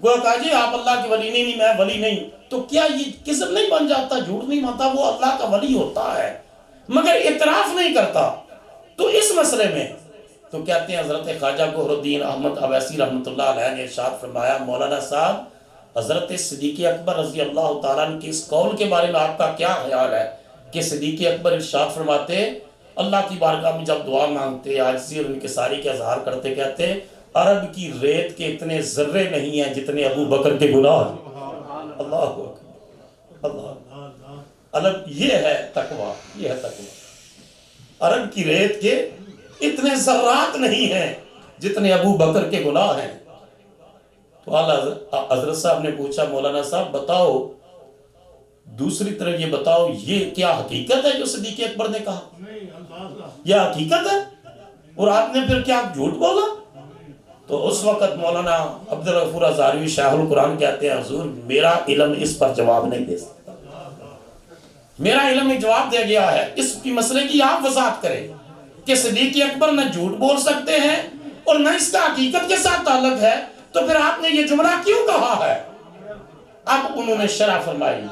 وہ کہا جی آپ اللہ کی ولی نہیں میں ولی نہیں، تو کیا یہ کذب نہیں بن جاتا، جھوٹ نہیں بنتا؟ وہ اللہ کا ولی ہوتا ہے مگر اعتراف نہیں کرتا۔ تو اس مسئلے میں تو کہتے ہیں حضرت خواجہ گوہر الدین احمد اویسی رحمۃ اللہ علیہ نے ارشاد فرمایا، مولانا صاحب حضرت صدیق اکبر رضی اللہ تعالیٰ عنہ کے اس قول کے بارے میں آپ کا کیا خیال ہے کہ صدیق اکبر ارشاد فرماتے اللہ کی بارگاہ میں جب دعا مانگتے، عاجزی اور انکساری کا اظہار کرتے، کہتے عرب کی ریت کے اتنے ذرے نہیں ہیں جتنے ابو بکر کے گناہ۔ اللہ اکبر، اللہ الگ، یہ ہے تقویٰ، یہ ہے تقویٰ۔ عرب کی ریت کے اتنے ذرات نہیں ہیں جتنے ابو بکر کے گناہ ہیں۔ تو حضرت صاحب نے پوچھا مولانا صاحب بتاؤ، دوسری طرف یہ بتاؤ یہ کیا حقیقت ہے جو صدیق اکبر نے کہا؟ یہ حقیقت ہے اور آپ نے پھر کیا جھوٹ بولا؟ تو اس وقت مولانا عبدالغفور ہزاروی شیخ القرآن کہتے ہیں حضور میرا علم اس پر جواب نہیں دے سکتا، میرا علم میں جواب دے گیا ہے، اس کی مسئلے کی آپ وضاحت کریں کہ صدیق اکبر نہ جھوٹ بول سکتے ہیں اور نہ اس کا حقیقت کے ساتھ تعلق ہے، تو پھر آپ نے یہ جملہ کیوں کہا ہے؟ اب انہوں نے شرح فرمائی،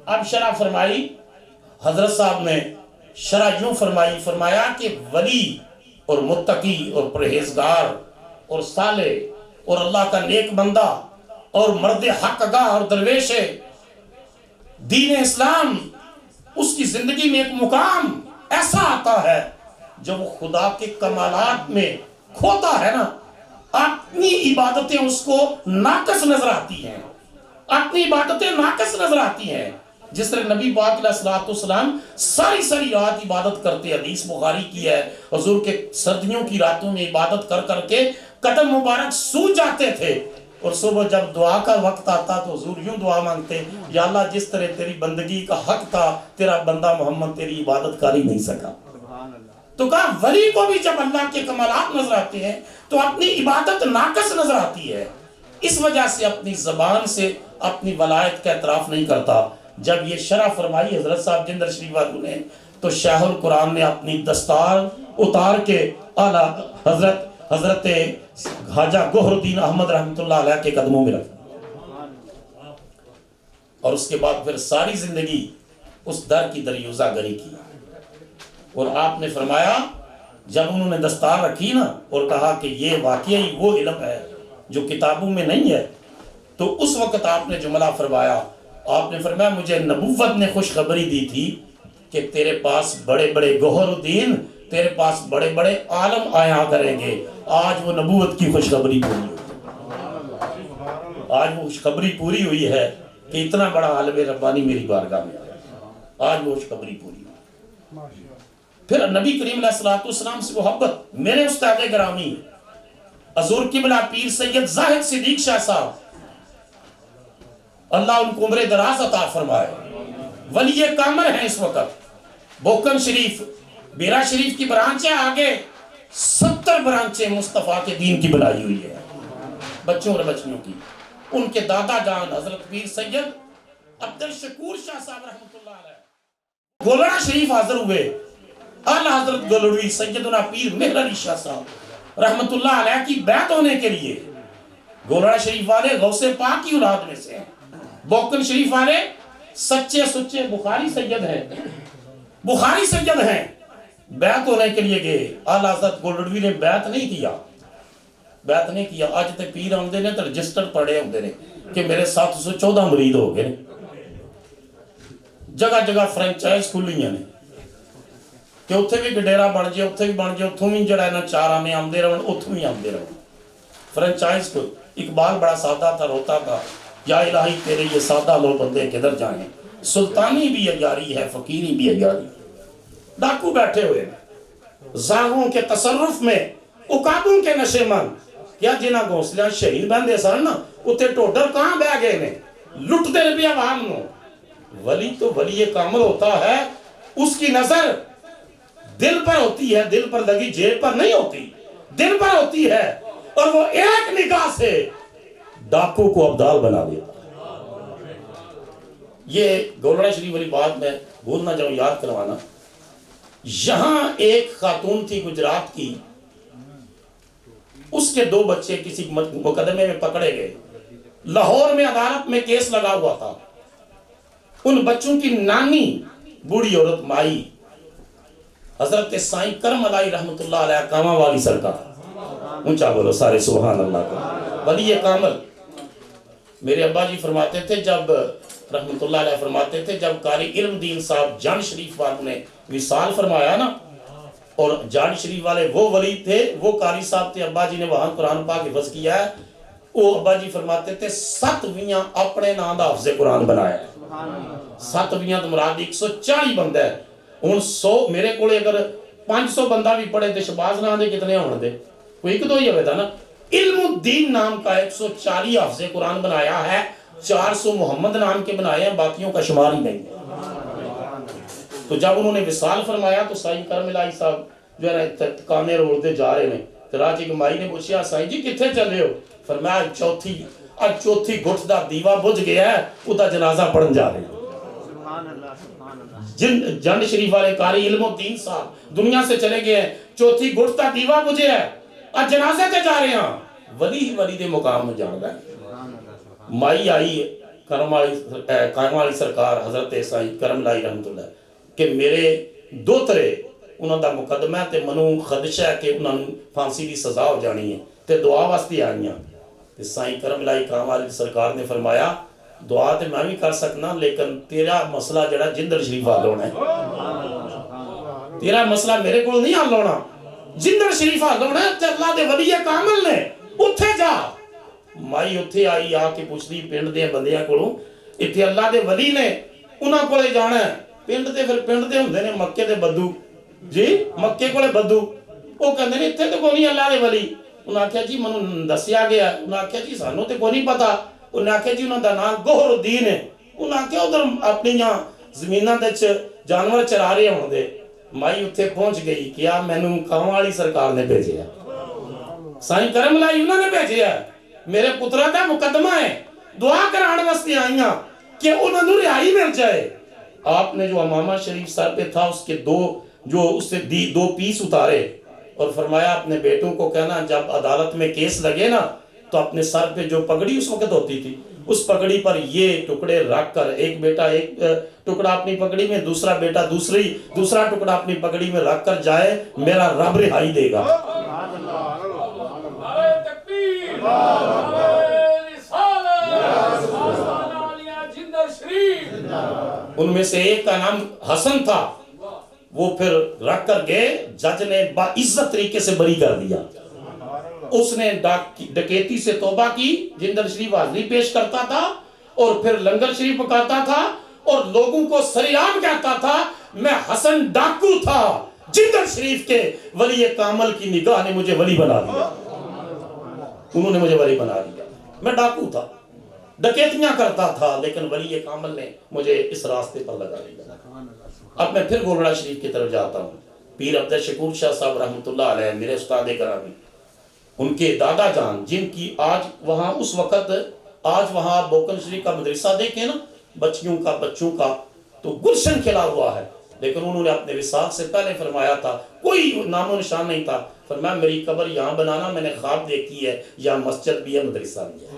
اب شرح فرمائی حضرت صاحب نے شرح یوں فرمائی، فرمایا کہ ولی اور متقی اور پرہیزگار اور صالح اور اللہ کا نیک بندہ اور مرد حق گاہ اور درویش دین اسلام، اس کی زندگی میں ایک مقام ایسا آتا ہے جب وہ خدا کے کمالات میں کھوتا ہے نا، اپنی عبادتیں اس کو ناقص نظر آتی ہیں، اپنی عبادتیں ناقص نظر آتی ہیں۔ جس طرح نبی پاک علیہ الصلوۃ والسلام ساری رات عبادت کرتے، حدیث بخاری کی ہے، حضور کے سردیوں کی راتوں میں عبادت کر کر کے قدم مبارک سوج جاتے تھے، اور صبح جب دعا کا وقت آتا تو حضور یوں دعا مانگتے، یا اللہ جس طرح تیری بندگی کا حق تھا تیرا بندہ محمد تیری عبادت کر ہی نہیں سکا۔ تو کہا ولی کو بھی جب اللہ کے کمالات نظر آتے ہیں تو اپنی عبادت ناقص نظر آتی ہے، اس وجہ سے اپنی زبان سے اپنی ولایت کا اعتراف نہیں کرتا۔ جب یہ شرح فرمائی حضرت صاحب جندر شریف والوں نے تو شیخ القرآن نے اپنی دستار اتار کے اعلیٰ حضرت خواجہ گوہر الدین احمد رحمۃ اللہ علیہ کے قدموں میں رکھا، اور اس کے بعد پھر ساری زندگی اس در کی دریوزہ گری کی۔ اور آپ نے فرمایا جب انہوں نے دستار رکھی نا اور کہا کہ یہ واقعی وہ علم ہے جو کتابوں میں نہیں ہے، تو اس وقت آپ نے جملہ فرمایا، آپ نے فرمایا مجھے نبوت نے خوشخبری دی تھی کہ تیرے پاس بڑے بڑے گوہر الدین، تیرے پاس بڑے بڑے عالم آیا کریں گے۔ آج وہ نبوت کی خوشخبری پوری ہوئی، آج وہ خوشخبری پوری ہوئی ہے کہ اتنا بڑا عالم ربانی میری بارگاہ میں آیا، آج وہ خوشخبری پوری ہوئی۔ پھر نبی کریم علیہ الصلوۃ والسلام سے محبت، میرے استاد گرامی حضور قبلہ پیر سید زاہد صدیق شاہ صاحب، اللہ ان کو عمر دراز عطا فرمائے، ولی کامل ہیں اس وقت۔ بوکن شریف بیرا شریف کی برانچیں آگے 70 برانچیں مصطفیٰ کے دین کی بنائی ہوئی ہے، بچوں اور بچیوں کی۔ ان کے دادا جان حضرت پیر سید عبدالشکور شاہ صاحب رحمۃ اللہ علیہ گولڑا شریف حاضر ہوئے، اعلیٰ حضرت گولڑوی سیدنا پیر مہر علی شاہ صاحب رحمۃ اللہ علیہ کی بیعت ہونے کے لیے۔ گولڑا شریف والے غوث پاک کی اولاد میں سے ہیں، بوکن شریف والے سچے سچے بخاری سید ہیں، بخاری سید ہیں، بیعت ہونے کے لیے گئے۔ اعلیٰ حضرت گولڑوی نے بیعت نہیں کیا، بیعت نہیں کیا۔ آج تے پیر آمدے نے تو رجسٹر پڑے ہوندے نے کہ میرے 714 مرید ہو گئے، جگہ جگہ فرنچائز کھلیاں نے کہ اتھے بھی گڈیرا بن جائے، اتھے بھی بن جائے، اتھوں بھی جڑا ہے نا 4 آنے آمدے رہن، اتھوں بھی آمدے رہن فرنچائز کو۔ اقبال بڑا سادہ تھا، روتا تھا، یا الہی تیرے یہ سادہ لوگ بندے کدھر جائیں، سلطانی بھی اجاری ہے فقیری بھی اجاری۔ ڈاکو بیٹھے ہوئے زاغوں کے تصرف میں، عقابوں کے نشے من، کیا جنہ گھونسلیاں شہید بندے سن نا اتھے ٹوڈر کہاں بہ گئے نے، لٹ دے بھی عوام نو۔ ولی تو ولی کامل ہوتا ہے، اس کی نظر دل پر ہوتی ہے، دل پر لگی جیب پر نہیں ہوتی، دل پر ہوتی ہے، اور وہ ایک نگاہ سے ڈاکو کو ابدال بنا دیتا۔ یہ گولڑا شریف والی بات میں بھول نہ جاؤں، یاد کروانا۔ یہاں ایک خاتون تھی گجرات کی، اس کے 2 بچے کسی مقدمے میں پکڑے گئے، لاہور میں عدالت میں کیس لگا ہوا تھا، ان بچوں کی نانی بوڑھی عورت مائی حضرت سائیں کرم علائی رحمت اللہ علیہ کامہ والی سرکار، اونچا بولو سارے سبحان اللہ کا، ولی کامل۔ میرے ابا جی فرماتے تھے جب رحمت اللہ علیہ فرماتے تھے جب قاری علم دین صاحب جان شریف والوں نے وصال فرمایا نا، اور جان شریف والے وہ ولی تھے، وہ قاری صاحب تھے، ابا جی نے وہاں قرآن پاک حفظ کیا ہے، وہ ابا جی فرماتے تھے 7 اپنے نام دا حفظ قرآن بنایا ہے، 7 تو مراد 140 بندہ ہے۔ ہن 100 میرے کولے اگر 500 بندہ بھی پڑھے تے شباز نام دے کتنے ہون دے؟ کوئی ایک دو ہی ہوئے تھا نا۔ علم الدین نام کا 140 حفظ قرآن بنایا ہے، 400 محمد نام کے بنائے ہیں، باقیوں کا شمار ہی نہیں ہے۔ تو جب انہوں نے وصال فرمایا تو سائیں کرم الہی صاحب جو ہے نا کانے روڑتے جا رہے ہیں، تو راجی کمائی نے پوچھا سائیں جی کتنے چلے ہو؟ فرمایا چوتھی گھٹ دا دیوا بجھ گیا ہے، ادا جنازہ پڑھن جا رہے ہیں۔ جنڈ شریف والے قاری علم الدین صاحب دنیا سے چلے گئے ہیں، چوتھی گھٹ دا دیوا بجھے ہے، آج جنازے تے جا رہے ہیں۔ ولی ہی ولی دے مقام میں جان رہا ہے۔ مائی آئی قائم والی سرکار حضرت سائیں کرم الہی رحمت اللہ کہ میرے دوترے انہوں دا مقدمہ تے منو خدشہ ہے کہ انہوں نے پھانسی دی سزا ہو جانی ہے تے دعا واسطے آئیاں۔ تے سائیں کرم الہی قائم والی سرکار نے فرمایا دعا تے میں بھی کر سکنا لیکن تیرا مسئلہ جڑا جندر شریف حل ہونا ہے، تیرا مسئلہ میرے کو نہیں حل ہونا، جندر شریف حل ہونا ہے تے اللہ دے ولی کامل نے اتھے جا۔ مائی اتھے آئی آ کے پوچھ دی پنڈ دے بندیاں کولوں اتھے اللہ دے ولی نے انہاں کولے جانا ہے، پنڈ دے پھر پنڈ دے ہوندے نے مکے دے بدو، جی مکے کولے بدو، وہ کہندے نے اتھے تے کوئی نہیں اللہ دے ولی۔ انہاں کہا جی منوں دسیا گیا، انہاں کہا جی سانوں تے کوئی نہیں پتا، انہاں کہا جی انہاں دا نام گوہر الدین ہے، انہاں کہا ادھر اپنی یہاں زمیناں دے جانور چرا رہے ہوں دے۔ مائی اتھے پہنچ گئی، کیا مینوں کام والی سرکار نے بھیجے ہے، سائیں کرم الہی انہوں نے بھیجے ہے، میرے پترہ دا مقدمہ ہے، دعا کران واسطے آئیاں کہ انہوں نے رہائی مل جائے۔ آپ نے جو امامہ شریف سر پہ تھا اس کے اس سے 2 پیس اتارے اور فرمایا اپنے بیٹوں کو کہنا جب عدالت میں کیس لگے نا تو اپنے سر پہ جو پگڑی اس وقت ہوتی تھی اس پگڑی پر یہ ٹکڑے رکھ کر، ایک بیٹا ایک ٹکڑا اپنی پگڑی میں، دوسرا بیٹا دوسرا ٹکڑا اپنی پگڑی میں رکھ کر جائے، میرا رب رہائی دے گا۔ ان میں سے ایک کا نام حسن تھا، وہ پھر رکھ کر گئے، جج نے باعزت طریقے سے بری کر دیا۔ اس نے ڈکیتی سے توبہ کی، جندل شریف حاضری پیش کرتا تھا اور پھر لنگر شریف پکاتا تھا اور لوگوں کو سریعام کہتا تھا میں حسن ڈاکو تھا، جندل شریف کے ولی کامل کی نگاہ نے مجھے ولی بنا دیا، انہوں نے مجھے ولی بنا دیا، میں ڈاکو تھا، ڈکیتیاں کرتا تھا لیکن ولی کامل نے مجھے اس راستے پر لگا دیا۔ اب میں پھر گولڑا شریف کی طرف جاتا ہوں۔ پیر عبد الشکور شاہ صاحب رحمت اللہ علیہ میرے استاد گرامی، ان کے دادا جان جن کی آج وہاں اس وقت وہاں بوکن شریف کا مدرسہ دیکھیں نا بچوں کا تو گلشن کھلا ہوا ہے، لیکن انہوں نے اپنے وصال سے پہلے فرمایا تھا کوئی نام و نشان نہیں تھا، فرمایا میری قبر یہاں بنانا، میں نے خواب دیکھی ہے یا مسجد بھی ہے مدرسہ بھی ہے۔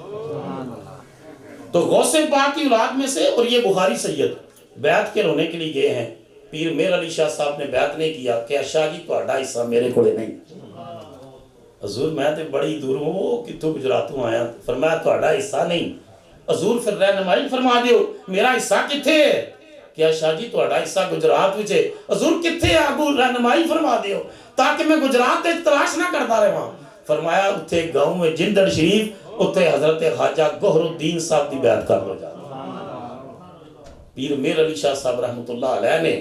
تو غوث پاک کی اولاد میں سے، اور یہ بخاری سید بیعت کے رونے کے لیے گئے ہیں، پیر میر علی شاہ صاحب نے بیعت نہیں کیا کہ شاہ جی تہاڈا حصہ میرے کولے نہیں، حضور میں تے بڑی دور ہوں، وہ کتوں گجراتوں آیا، فرمایا تہاڈا حصہ نہیں، حضور پھر رہنمائی فرما دیو میرا حصہ کتھے ہے، کیا شاہ جی تہاڈا حصہ گجرات وچ ہے، حضور کتھے ہے ابو رہنمائی فرما دیو تاکہ میں گجرات تے تلاش نہ کرتا رہواں، فرمایا اتھے گاؤں میں جندر شریف اتھے حضرت خواجہ گوہر الدین صاحب دی بیعت کر لو جا۔ پیر میر علی شاہ صاحب رحمت اللہ علیہ نے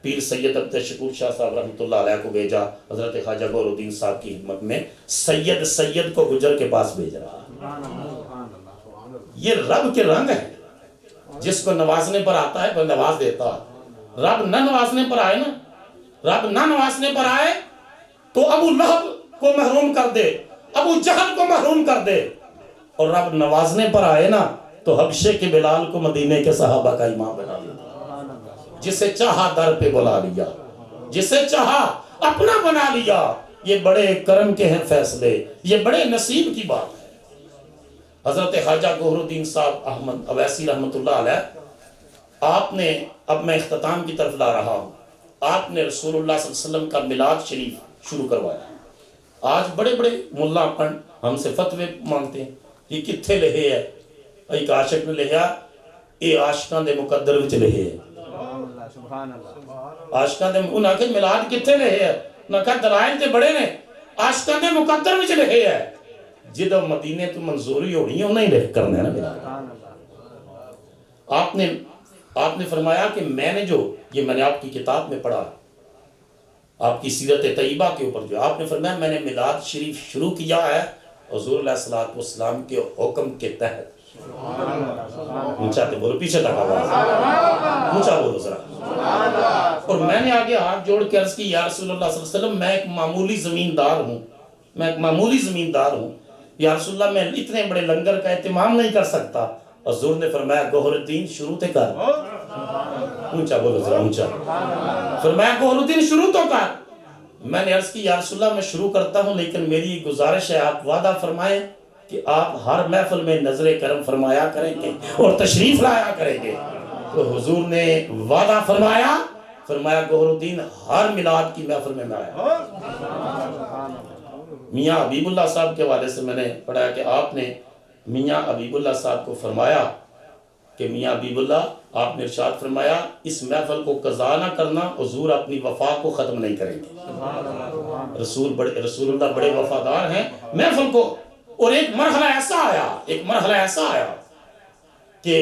پیر سید عبد الشکور شاہ صاحب رحمت اللہ علیہ کو بھیجا، حضرت خواجہ گوہر الدین صاحب کی خدمت میں سید کو گجر کے پاس بھیج رہا۔ یہ رب کے رنگ ہے، جس کو نوازنے پر آتا ہے وہ نواز دیتا ہے، رب نہ نوازنے پر آئے نا، رب نہ نوازنے پر آئے تو ابو لہب کو محروم کر دے، ابو جہل کو محروم کر دے، اور رب نوازنے پر آئے نا تو حبشے کے بلال کو مدینے کے صحابہ کا امام بنا لیا، جسے چاہا در پہ بلا لیا، جسے چاہا اپنا بنا لیا۔ یہ بڑے کرم کے ہیں فیصلے، یہ بڑے نصیب کی بات ہے۔ حضرت خواجہ گوہر الدین صاحب احمد اویسی رحمۃ اللہ علیہ، آپ نے، اب میں اختتام کی طرف لا رہا ہوں، آپ نے رسول اللہ صلی اللہ علیہ وسلم کا میلاد شریف شروع کروایا۔ آج بڑے بڑے ملا پن ہم سے فتوے مانگتے ہیں، یہ کتھے لہے ہے؟ ایک عاشق نے لہیا، یہ عاشقان دے مقدر وچ لہے ہے۔ عاشقان دے انہاں آکھے میلاد کتھے لہے ہے؟ انہاں کہا دلائل تے بڑے نے، عاشقان دے مقدر وچ لہے ہے۔ جدو مدینے تو منظوری ہونی ہے انہیں لکھ کرنا ہے نا میلاد۔ آپ نے فرمایا کہ میں نے جو، یہ میں نے آپ کی کتاب میں پڑھا، آپ کی سیرت طیبہ کے اوپر جو آپ نے فرمایا میں نے میلاد شریف شروع کیا ہے حضور علیہ الصلوۃ والسلام کے حکم کے تحت۔ اونچا تے بولو، پیچھے تک آواز اونچا بولو ذرا۔ اور میں نے آگے ہاتھ جوڑ کے عرض کی یا رسول اللہ صلی اللہ علیہ وسلم، میں ایک معمولی زمیندار ہوں، میں ایک معمولی زمیندار ہوں، یا رسول اللہ میں اتنے بڑے لنگر کا اہتمام نہیں کر سکتا۔ حضور نے فرمایا گوہر الدین شروع تے کر، اونچا بولو ذرا اونچا، فرمایا گوہر الدین شروع تو کر۔ میں نے عرض کی یا رسول اللہ میں شروع کرتا ہوں، لیکن میری گزارش ہے آپ وعدہ فرمائیں کہ آپ ہر محفل میں نظر کرم فرمایا کریں گے اور تشریف لایا کریں گے۔ تو حضور نے وعدہ فرمایا، فرمایا گوہر الدین ہر میلاد کی محفل میں آیا۔ میاں حبیب اللہ صاحب کے حوالے سے میں نے پڑھا کہ آپ نے میاں حبیب اللہ صاحب کو فرمایا کہ میاں حبیب اللہ، آپ نے ارشاد فرمایا اس محفل کو قضا نہ کرنا، حضور اپنی وفا کو ختم نہیں کریں گے۔ رسول اللہ بڑے وفادار ہیں محفل کو۔ اور ایک مرحلہ ایسا آیا کہ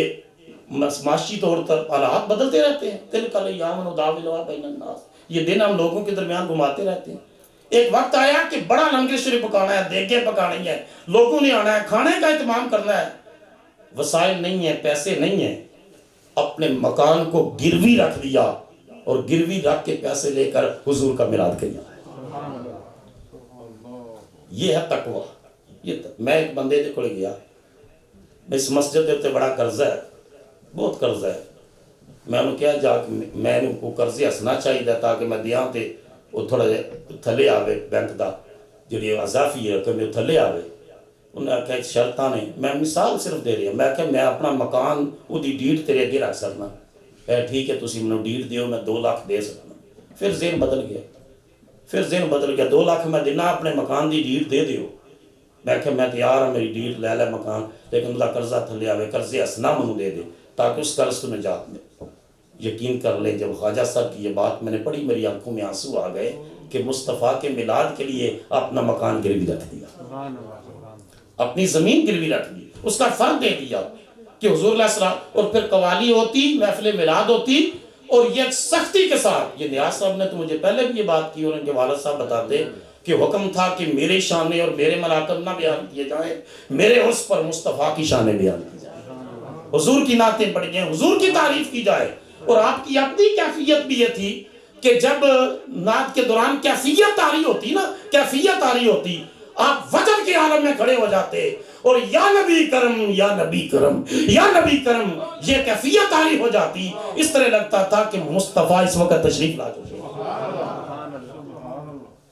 معاشی طور پر حالات بدلتے رہتے ہیں، تلک الایام نداولها بین الناس، یہ دن ہم لوگوں کے درمیان گھماتے رہتے ہیں۔ ایک وقت آیا کہ بڑا لنگر شریف پکانا ہے، دیگیں پکانی ہے، لوگوں نے آنا ہے، کھانے کا اہتمام کرنا ہے، وسائل نہیں ہیں، پیسے نہیں ہیں، اپنے مکان کو گروی رکھ دیا اور گروی رکھ کے پیسے لے کر حضور کا میلاد کیا۔ یہ ہے تقوی۔ میں ایک بندے دے کھڑے گیا، اس مسجد دے بڑا قرضہ ہے، بہت قرضہ ہے، میں انہوں کہا جا کہ میں انہوں کو قرضے ہسنا چاہیے تاکہ میں دیاں تے وہ تھوڑا تھلے آوے، بینک دا جڑی اضافی رقم ہے تھلے آوے۔ انہوں نے کہا ایک شرطاں نے، میں مثال صرف دے رہی ہوں، میں کہا میں اپنا مکان وہ دی ڈیٹ تیرے اگے رکھ سکنا، ٹھیک ہے تسی منو ڈیٹ دیو، میں 2 لاکھ دے سکنا۔ پھر ذہن بدل گیا، 2 لاکھ میں دینا، اپنے مکان دی ڈیٹ دے دیو۔ میں کہا میں تیار ہوں، میری ڈیٹ لے مکان، لیکن اللہ قرضہ تھلے آوے، قرضے ہسنا منو دے دے تاکہ اس قرض کو نجات میں۔ یقین کر لیں جب خواجہ صاحب کی یہ بات میں نے پڑھی، میری آنکھوں میں آنسو آ گئے کہ مصطفیٰ کے میلاد کے لیے اپنا مکان گروی رکھ دیا، اپنی زمین گروی رکھ دی، اس کا فرق دے دیا کہ حضور علیہ السلام۔ اور پھر قوالی ہوتی، محفل میلاد ہوتی، اور یہ سختی کے ساتھ، یہ نیاز صاحب نے تو مجھے پہلے بھی یہ بات کی اور ان کے والد صاحب بتاتے کہ حکم تھا کہ میرے شانے اور میرے مناقب نہ بیان کیے جائیں، میرے عرص پر مصطفیٰ کی شانے بیان کی جائیں، حضور کی نعتیں پڑھی جائیں، حضور کی تعریف کی جائے۔ اور آپ کی اپنی کیفیت بھی یہ تھی کہ جب نعت کے دوران کیفیت آ رہی ہوتی، آپ وجد کے عالم میں کھڑے ہو جاتے اور یا نبی کرم یا نبی کرم یا نبی کرم، یہ کیفیت آ رہی ہو جاتی، اس طرح لگتا تھا کہ مصطفیٰ اس وقت تشریف لا چکے۔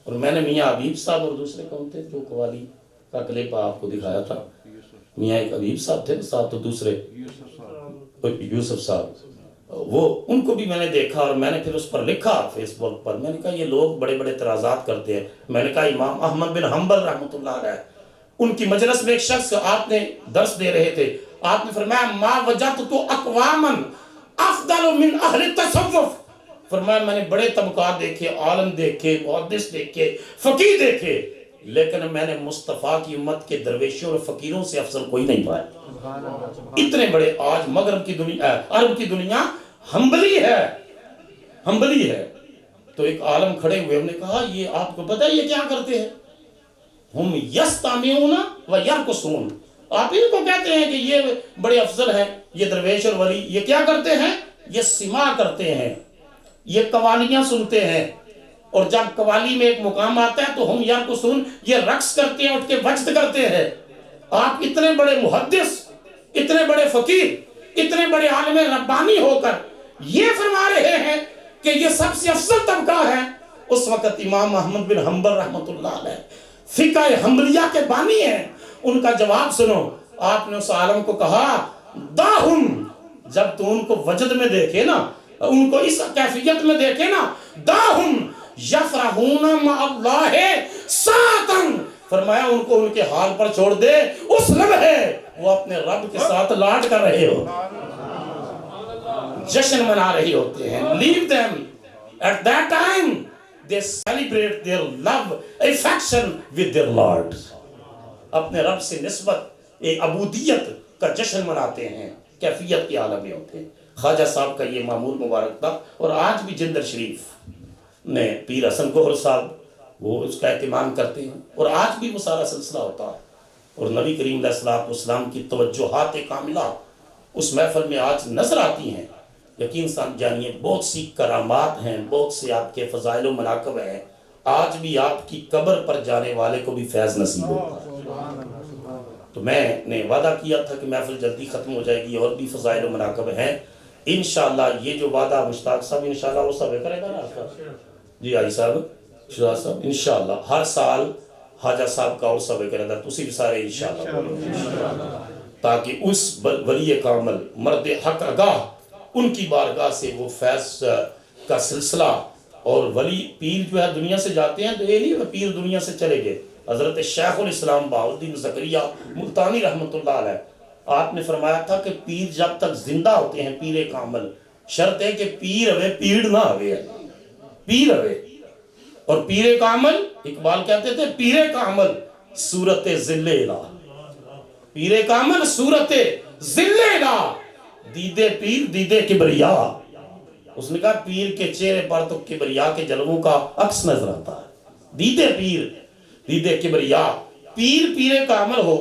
اور میں نے میاں حبیب صاحب اور دوسرے کون تھے جو قوالی کا کلپ آپ کو دکھایا تھا، میاں ایک حبیب صاحب تھے صاحب، تو دوسرے یوسف صاحب، وہ ان کو بھی میں نے دیکھا اور میں نے پھر اس پر لکھا فیس بک پر، میں نے کہا یہ لوگ بڑے بڑے اعتراضات کرتے ہیں۔ میں نے کہا امام احمد بن حنبل رحمۃ اللہ علیہ، ان کی مجلس میں ایک شخص، آپ نے درس دے رہے تھے، آپ نے فرمایا ما وجدت اقواما افضل من اہل التصوف، فرمایا میں نے بڑے طبقات دیکھے، عالم دیکھے، محدث دیکھے، فقیہ دیکھے، لیکن میں نے مصطفیٰ کی امت کے درویشوں اور فقیروں سے افضل کوئی نہیں پایا۔ اتنے بڑے آج مغرب کی دنیا، عرب کی دنیا ہمبلی ہے۔ تو ایک عالم کھڑے ہوئے، انہوں نے کہا یہ آپ کو پتہ ہے یہ کیا کرتے ہیں؟ ہم یستمعون و یرقصون، آپ ان کو کہتے ہیں کہ یہ بڑے افضل ہیں، یہ درویش اور ولی، یہ کیا کرتے ہیں؟ یہ سماع کرتے ہیں، یہ قوالیاں سنتے ہیں، اور جب قوالی میں ایک مقام آتا ہے تو ہم یرقصون، یہ رقص کرتے ہیں، اٹھ کے وجد کرتے ہیں۔ آپ اتنے بڑے محدث، اتنے بڑے فقیر، اتنے بڑے عالم ربانی ہو کر یہ فرما رہے ہیں کہ یہ سب سے افضل طبقہ ہے۔ اس وقت امام احمد بن حنبل رحمۃ اللہ علیہ فقہ حنبلیہ کے بانی ہیں، ان کا جواب سنو۔ آپ نے اس عالم کو کہا داہم، جب تو ان کو وجد میں دیکھے نا، ان کو اس کیفیت میں دیکھے نا، داہم یفرحون مع اللہ ساتن، فرمایا ان کو ان کے حال پر چھوڑ دے، اس لمحے وہ اپنے رب کے ساتھ لاڈ کر رہے ہو، جشن منا رہے ہوتے ہیں. Leave them at that time they celebrate their love affection with their Lord. اپنے رب سے نسبت ایک عبودیت کا جشن مناتے ہیں، کیفیت کے عالم میں ہوتے ہیں. خواجہ صاحب کا یہ معمول مبارک تھا. اور آج بھی جندر شریف میں پیر حسن گوہر صاحب وہ اس کا اہتمام کرتے ہیں، اور آج بھی وہ سارا سلسلہ ہوتا ہے. اور نبی کریم علیہ الصلوۃ والسلام کی توجہات کاملہ اس محفل میں آج نظر آتی ہیں. یقین جانیے بہت سی کرامات ہیں، بہت سے آپ کے فضائل و مناقب ہیں. آج بھی آپ کی قبر پر جانے والے کو بھی فیض نصیب ہوتا ہے. تو میں نے وعدہ کیا تھا کہ محفل جلدی ختم ہو جائے گی، اور بھی فضائل و مناقب ہیں انشاءاللہ. یہ جو وعدہ مشتاق صاحب انشاءاللہ وہ سب کرے گا نا جی آئی صاحب شہزاد صاحب انشاءاللہ ہر سال حاجہ صاحب کا اور سب کرے گا، تو بھی سارے انشاءاللہ، تاکہ اس ولی کامل مرد حق آگاہ ان کی بارگاہ سے وہ فیض کا سلسلہ. اور ولی پیر جو ہے دنیا سے جاتے ہیں تو یہ نہیں پیر دنیا سے چلے گئے. حضرت شیخ الاسلام بہاؤالدین زکریہ ملتانی رحمۃ اللہ علیہ، آپ نے فرمایا تھا کہ پیر جب تک زندہ ہوتے ہیں پیر کامل، شرط ہے کہ پیر ہوئے پیڑ نہ ہوئے، پیر ہوئے. اور پیر کامل اقبال کہتے تھے پیر کامل صورت ذل الہ، پیر کامل صورت ذل الہ، دیدے پیر دیدے کبریا. اس نے کہا پیر کے چہرے پر تو کبریا کے جلووں کا عکس نظر آتا ہے. دیدے پیر دیدے کبریا، پیر کامل ہو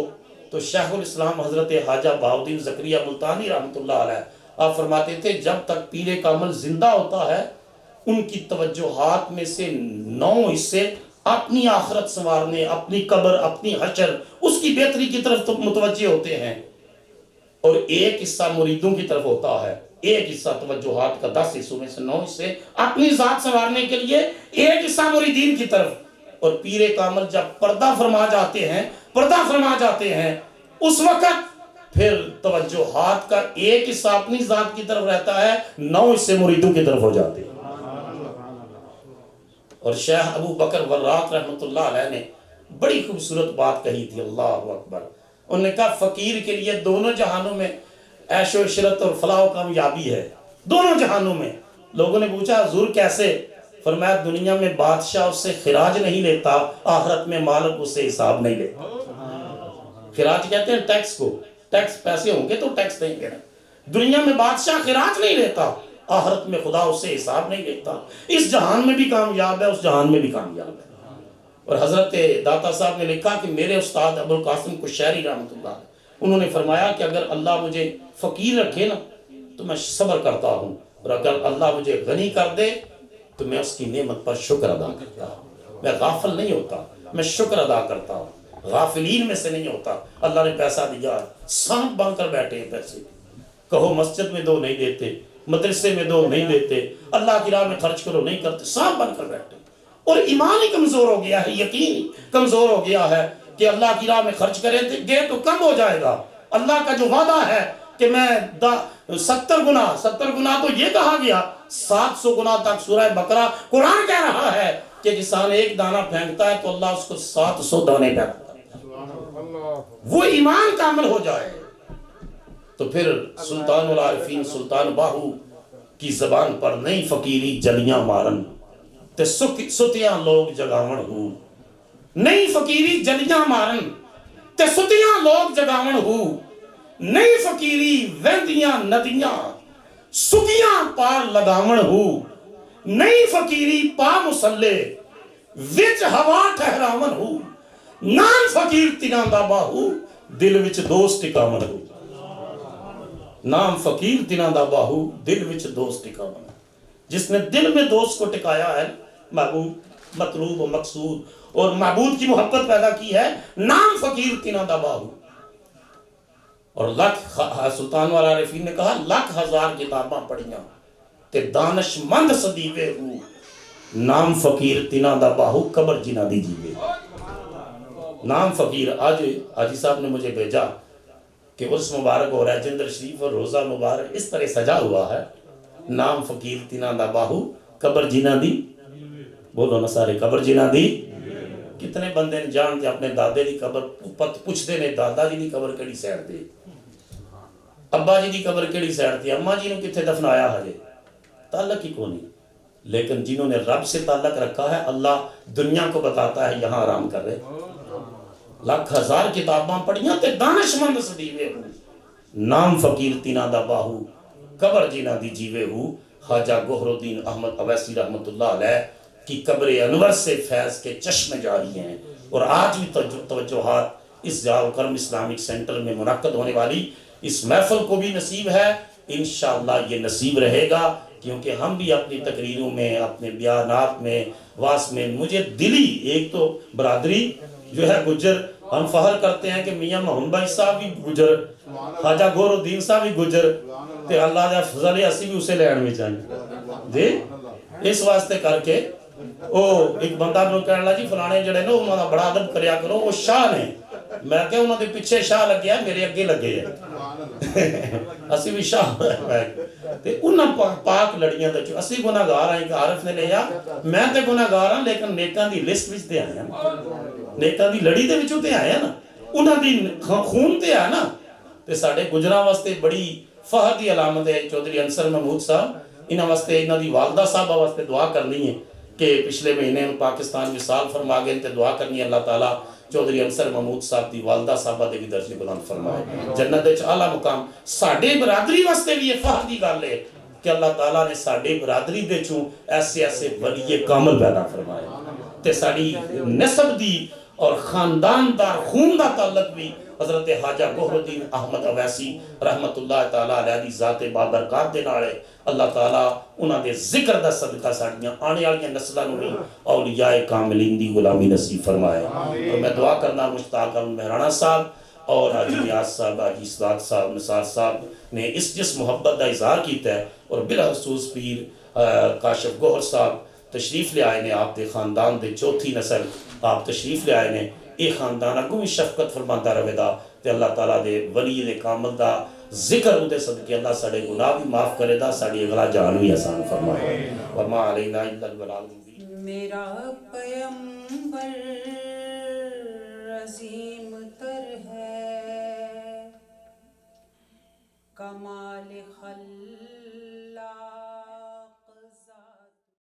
تو شیخ الاسلام حضرت حاجہ بہاؤالدین زکریہ ملتانی رحمۃ اللہ علیہ آپ فرماتے تھے جب تک پیر کامل زندہ ہوتا ہے ان کی توجہات میں سے 9 حصے اپنی آخرت سنوارنے، اپنی قبر، اپنی حشر، اس کی بہتری کی طرف متوجہ ہوتے ہیں، اور ایک حصہ مریدوں کی طرف ہوتا ہے. ایک حصہ توجہات کا 10 حصوں میں سے 9 حصے اپنی ذات سنوارنے کے لیے، ایک حصہ مریدین کی طرف. اور پیر کامل جب پردہ فرما جاتے ہیں اس وقت پھر توجہات کا ایک حصہ اپنی ذات کی طرف رہتا ہے، 9 حصے مریدوں کی طرف ہو جاتے ہیں. اور شیخ ابو بکر وراق رحمۃ اللہ علیہ نے بڑی خوبصورت بات کہی تھی، اللہ اکبر. انہوں نے کہا فقیر کے لیے دونوں جہانوں میں عیش و عشرت اور فلاح و کامیابی ہے، دونوں جہانوں میں. لوگوں نے پوچھا حضور کیسے؟ فرمایا دنیا میں بادشاہ اس سے خراج نہیں لیتا، آخرت میں مالک اس سے حساب نہیں لیتا. خراج کہتے ہیں ٹیکس کو، ٹیکس پیسے ہوں گے تو ٹیکس دیں گے. دنیا میں بادشاہ خراج نہیں لیتا، آخرت میں خدا اس سے حساب نہیں لیتا. اس جہان میں بھی کامیاب ہے، اس جہان میں بھی کامیاب ہے. اور حضرت داتا صاحب نے لکھا کہ میرے استاد ابوالقاسم قشیری رحمۃ اللہ علیہ انہوں نے فرمایا کہ اگر اللہ مجھے فقیر رکھے نا تو میں صبر کرتا ہوں، اور اگر اللہ مجھے غنی کر دے تو میں اس کی نعمت پر شکر ادا کرتا ہوں. میں غافل نہیں ہوتا، میں شکر ادا کرتا ہوں، غافلین میں سے نہیں ہوتا. اللہ نے پیسہ دیا، سانپ بن کر بیٹھے ہیں پیسے. کہو مسجد میں 2 نہیں دیتے، مدرسے میں 2 نہیں دیتے، اللہ کی راہ میں خرچ کرو نہیں کرتے، سانپ بن کر بیٹھے. اور ایمان ہی کمزور ہو گیا ہے، یقین ہی کمزور ہو گیا ہے کہ اللہ کی راہ میں خرچ کریں گے تو کم ہو جائے گا. اللہ کا جو وعدہ ہے کہ میں 70 گنا تو یہ کہا گیا 700 گنا تک. سورہ بقرہ قرآن کہہ رہا ہے کہ کسان 1 دانہ پھینکتا ہے تو اللہ اس کو 700 دانے پھینکتا ہے. وہ ایمان کامل ہو جائے تو پھر سلطان العارفین سلطان باہو کی زبان پر نہیں فقیری جلیاں مارن تے ستیاں لوگ جگاون ہو، نہیں فقیری جلیاں مارن تے ستیاں لوگ جگاون ہو، نہیں فقیری وہندیاں ندیاں ستیاں پار لگاون ہو، نہیں فقیری پا مسلے وچ ہوا ٹھہراون ہو، نام فقیر تناں دا باہو دل وچ دوست ٹکاون ہو. نام فقیر تناں دا باہو دل وچ دوست ٹکاون. جس نے دل میں دوست کو ٹکایا ہے، محبوب مطلوب و مقصود اور معبود کی محبت پیدا کی ہے، نام فقیر تناں دا باہو. اور سلطان والعارفین نے کہا 1,00,000 کتاباں پڑھیاں تے دانش مند صدیوے ہو، نام فقیر تناں دا باہو قبر جنہ دی جیوے. نام فقیر. آج حاجی صاحب نے مجھے بھیجا کہ عرس مبارک ہو رہا ہے، جندر شریف اور روزہ مبارک اس طرح سجا ہوا ہے، نام فقیر تینا دا باہو قبر جینا دی، بولو نا سارے قبر جینا دی۔ کتنے بندے نے جانتے اپنے دادے دی قبر پوچھتے نے دادا جی دی قبر کیڑی سائڈ تے، ابا جی دی قبر کیڑی سائڈ تے، اماں جی نے کتنے دفنایا ہے، تعلق ہی کون نہیں۔ لیکن جنہوں نے رب سے تعلق رکھا ہے، اللہ دنیا کو بتاتا ہے یہاں آرام کر رہے، لاکھ ہزار کتاباں پڑھیاں تے دانش مند صدیوے ہو، نام فقیر تینا دا باہو قبر جینا دی جیوے ہو۔ خواجہ گوہر الدین احمد اویسی رحمۃ اللہ علیہ کی قبر انور سے فیض کے چشمے جاری ہیں، اور آج بھی توجہات اس جاو کرم اسلامک سینٹر میں منعقد ہونے والی اس محفل کو بھی نصیب ہے، انشاءاللہ یہ نصیب رہے گا، کیونکہ ہم بھی اپنی تقریروں میں، اپنے بیانات میں، واس میں، مجھے دلی ایک تو برادری جو ہے گجر، ہم فخر کرتے ہیں کہ میاں محمد بھائی صاحب بھی گجر، خواجہ گوہر الدین صاحب بھی گجر، تے اللہ دے فضل ہے اسی بھی اسے لین میں چاہیے جی۔ اس واسطے کر کے او ایک بندہ میں کہنے لگا جی فلانے جڑے نا انہوں نے بڑا ادب کریا کرو، وہ شاہ نے، میں کہ انہوں نے پیچھے شاہ لگے ہیں، میرے اگے لگے ہیں اسی بھی شاہ تے انہاں پاک لڑیاں دے اسی گناہگار ہیں کہ عارف نے لیا، میں تے گناہگار ہاں لیکن نیکاں دی لسٹ وچ تے آیا نا، نیکاں دی لڑی دے وچوں تے آیا نا، انہاں دی خون تے آیا نا۔ تے ساڈے گجراں واسطے بڑی فخر دی علامت ہے چودھری انصر محمود صاحب، انہاں واسطے انہاں دی والدہ صاحبہ واسطے دعا کرنی ہے کہ پچھلے مہینے پاکستان وصال فرما گئے تے دعا کرنی ہے اللہ تعالیٰ چودھری انصر محمود صاحب دی والدہ صاحبہ دے بھی درجے بلند فرمائے، جنت وچ اعلیٰ مقام۔ ساڈے برادری واسطے بھی یہ فخر دی گل ہے کہ اللہ تعالیٰ نے ساڈے برادری دے چوں ایسے ایسے ولی کامل پیدا فرمائے، تے ساڈی نسب دی اور خاندان دا خون دا تعلق بھی حضرت خواجہ گوہر الدین احمد اویسی رحمت اللہ تعالیٰ علیہ دی ذات بابرکات دے نالے اللہ تعالیٰ انہاں دے ذکر دا صدقہ ساڑیاں آنے والیاں نسلاں نوں بھی اولیاء کاملین دی غلامی نصیب فرمائے۔ اور میں دعا کرنا مشتاق مہرانا صاحب اور حاجی نیاز صاحب، حاجی صداق صاحب، نثار صاحب نے اس جس محبت دا اظہار کیتا ہے، اور بالخصوص پیر کاشف گوہر صاحب تشریف لے آئے نے، آپ دے خاندان دے چوتھی نسل آپ تشریف لے آئے نے، یہ خاندان اگوں بھی شفقت فرماندہ رہے دا تے اللہ تعالیٰ دے ولی دے کامل دا ذکر دے صدقے اللہ ساڑے گناہ بھی معاف کرے دا، ساڑی اگلا جان بھی آسان فرمائے، وما علینا الا البلاغ المبین۔ میرا پیمبر عظیم تر ہے، کمال خلق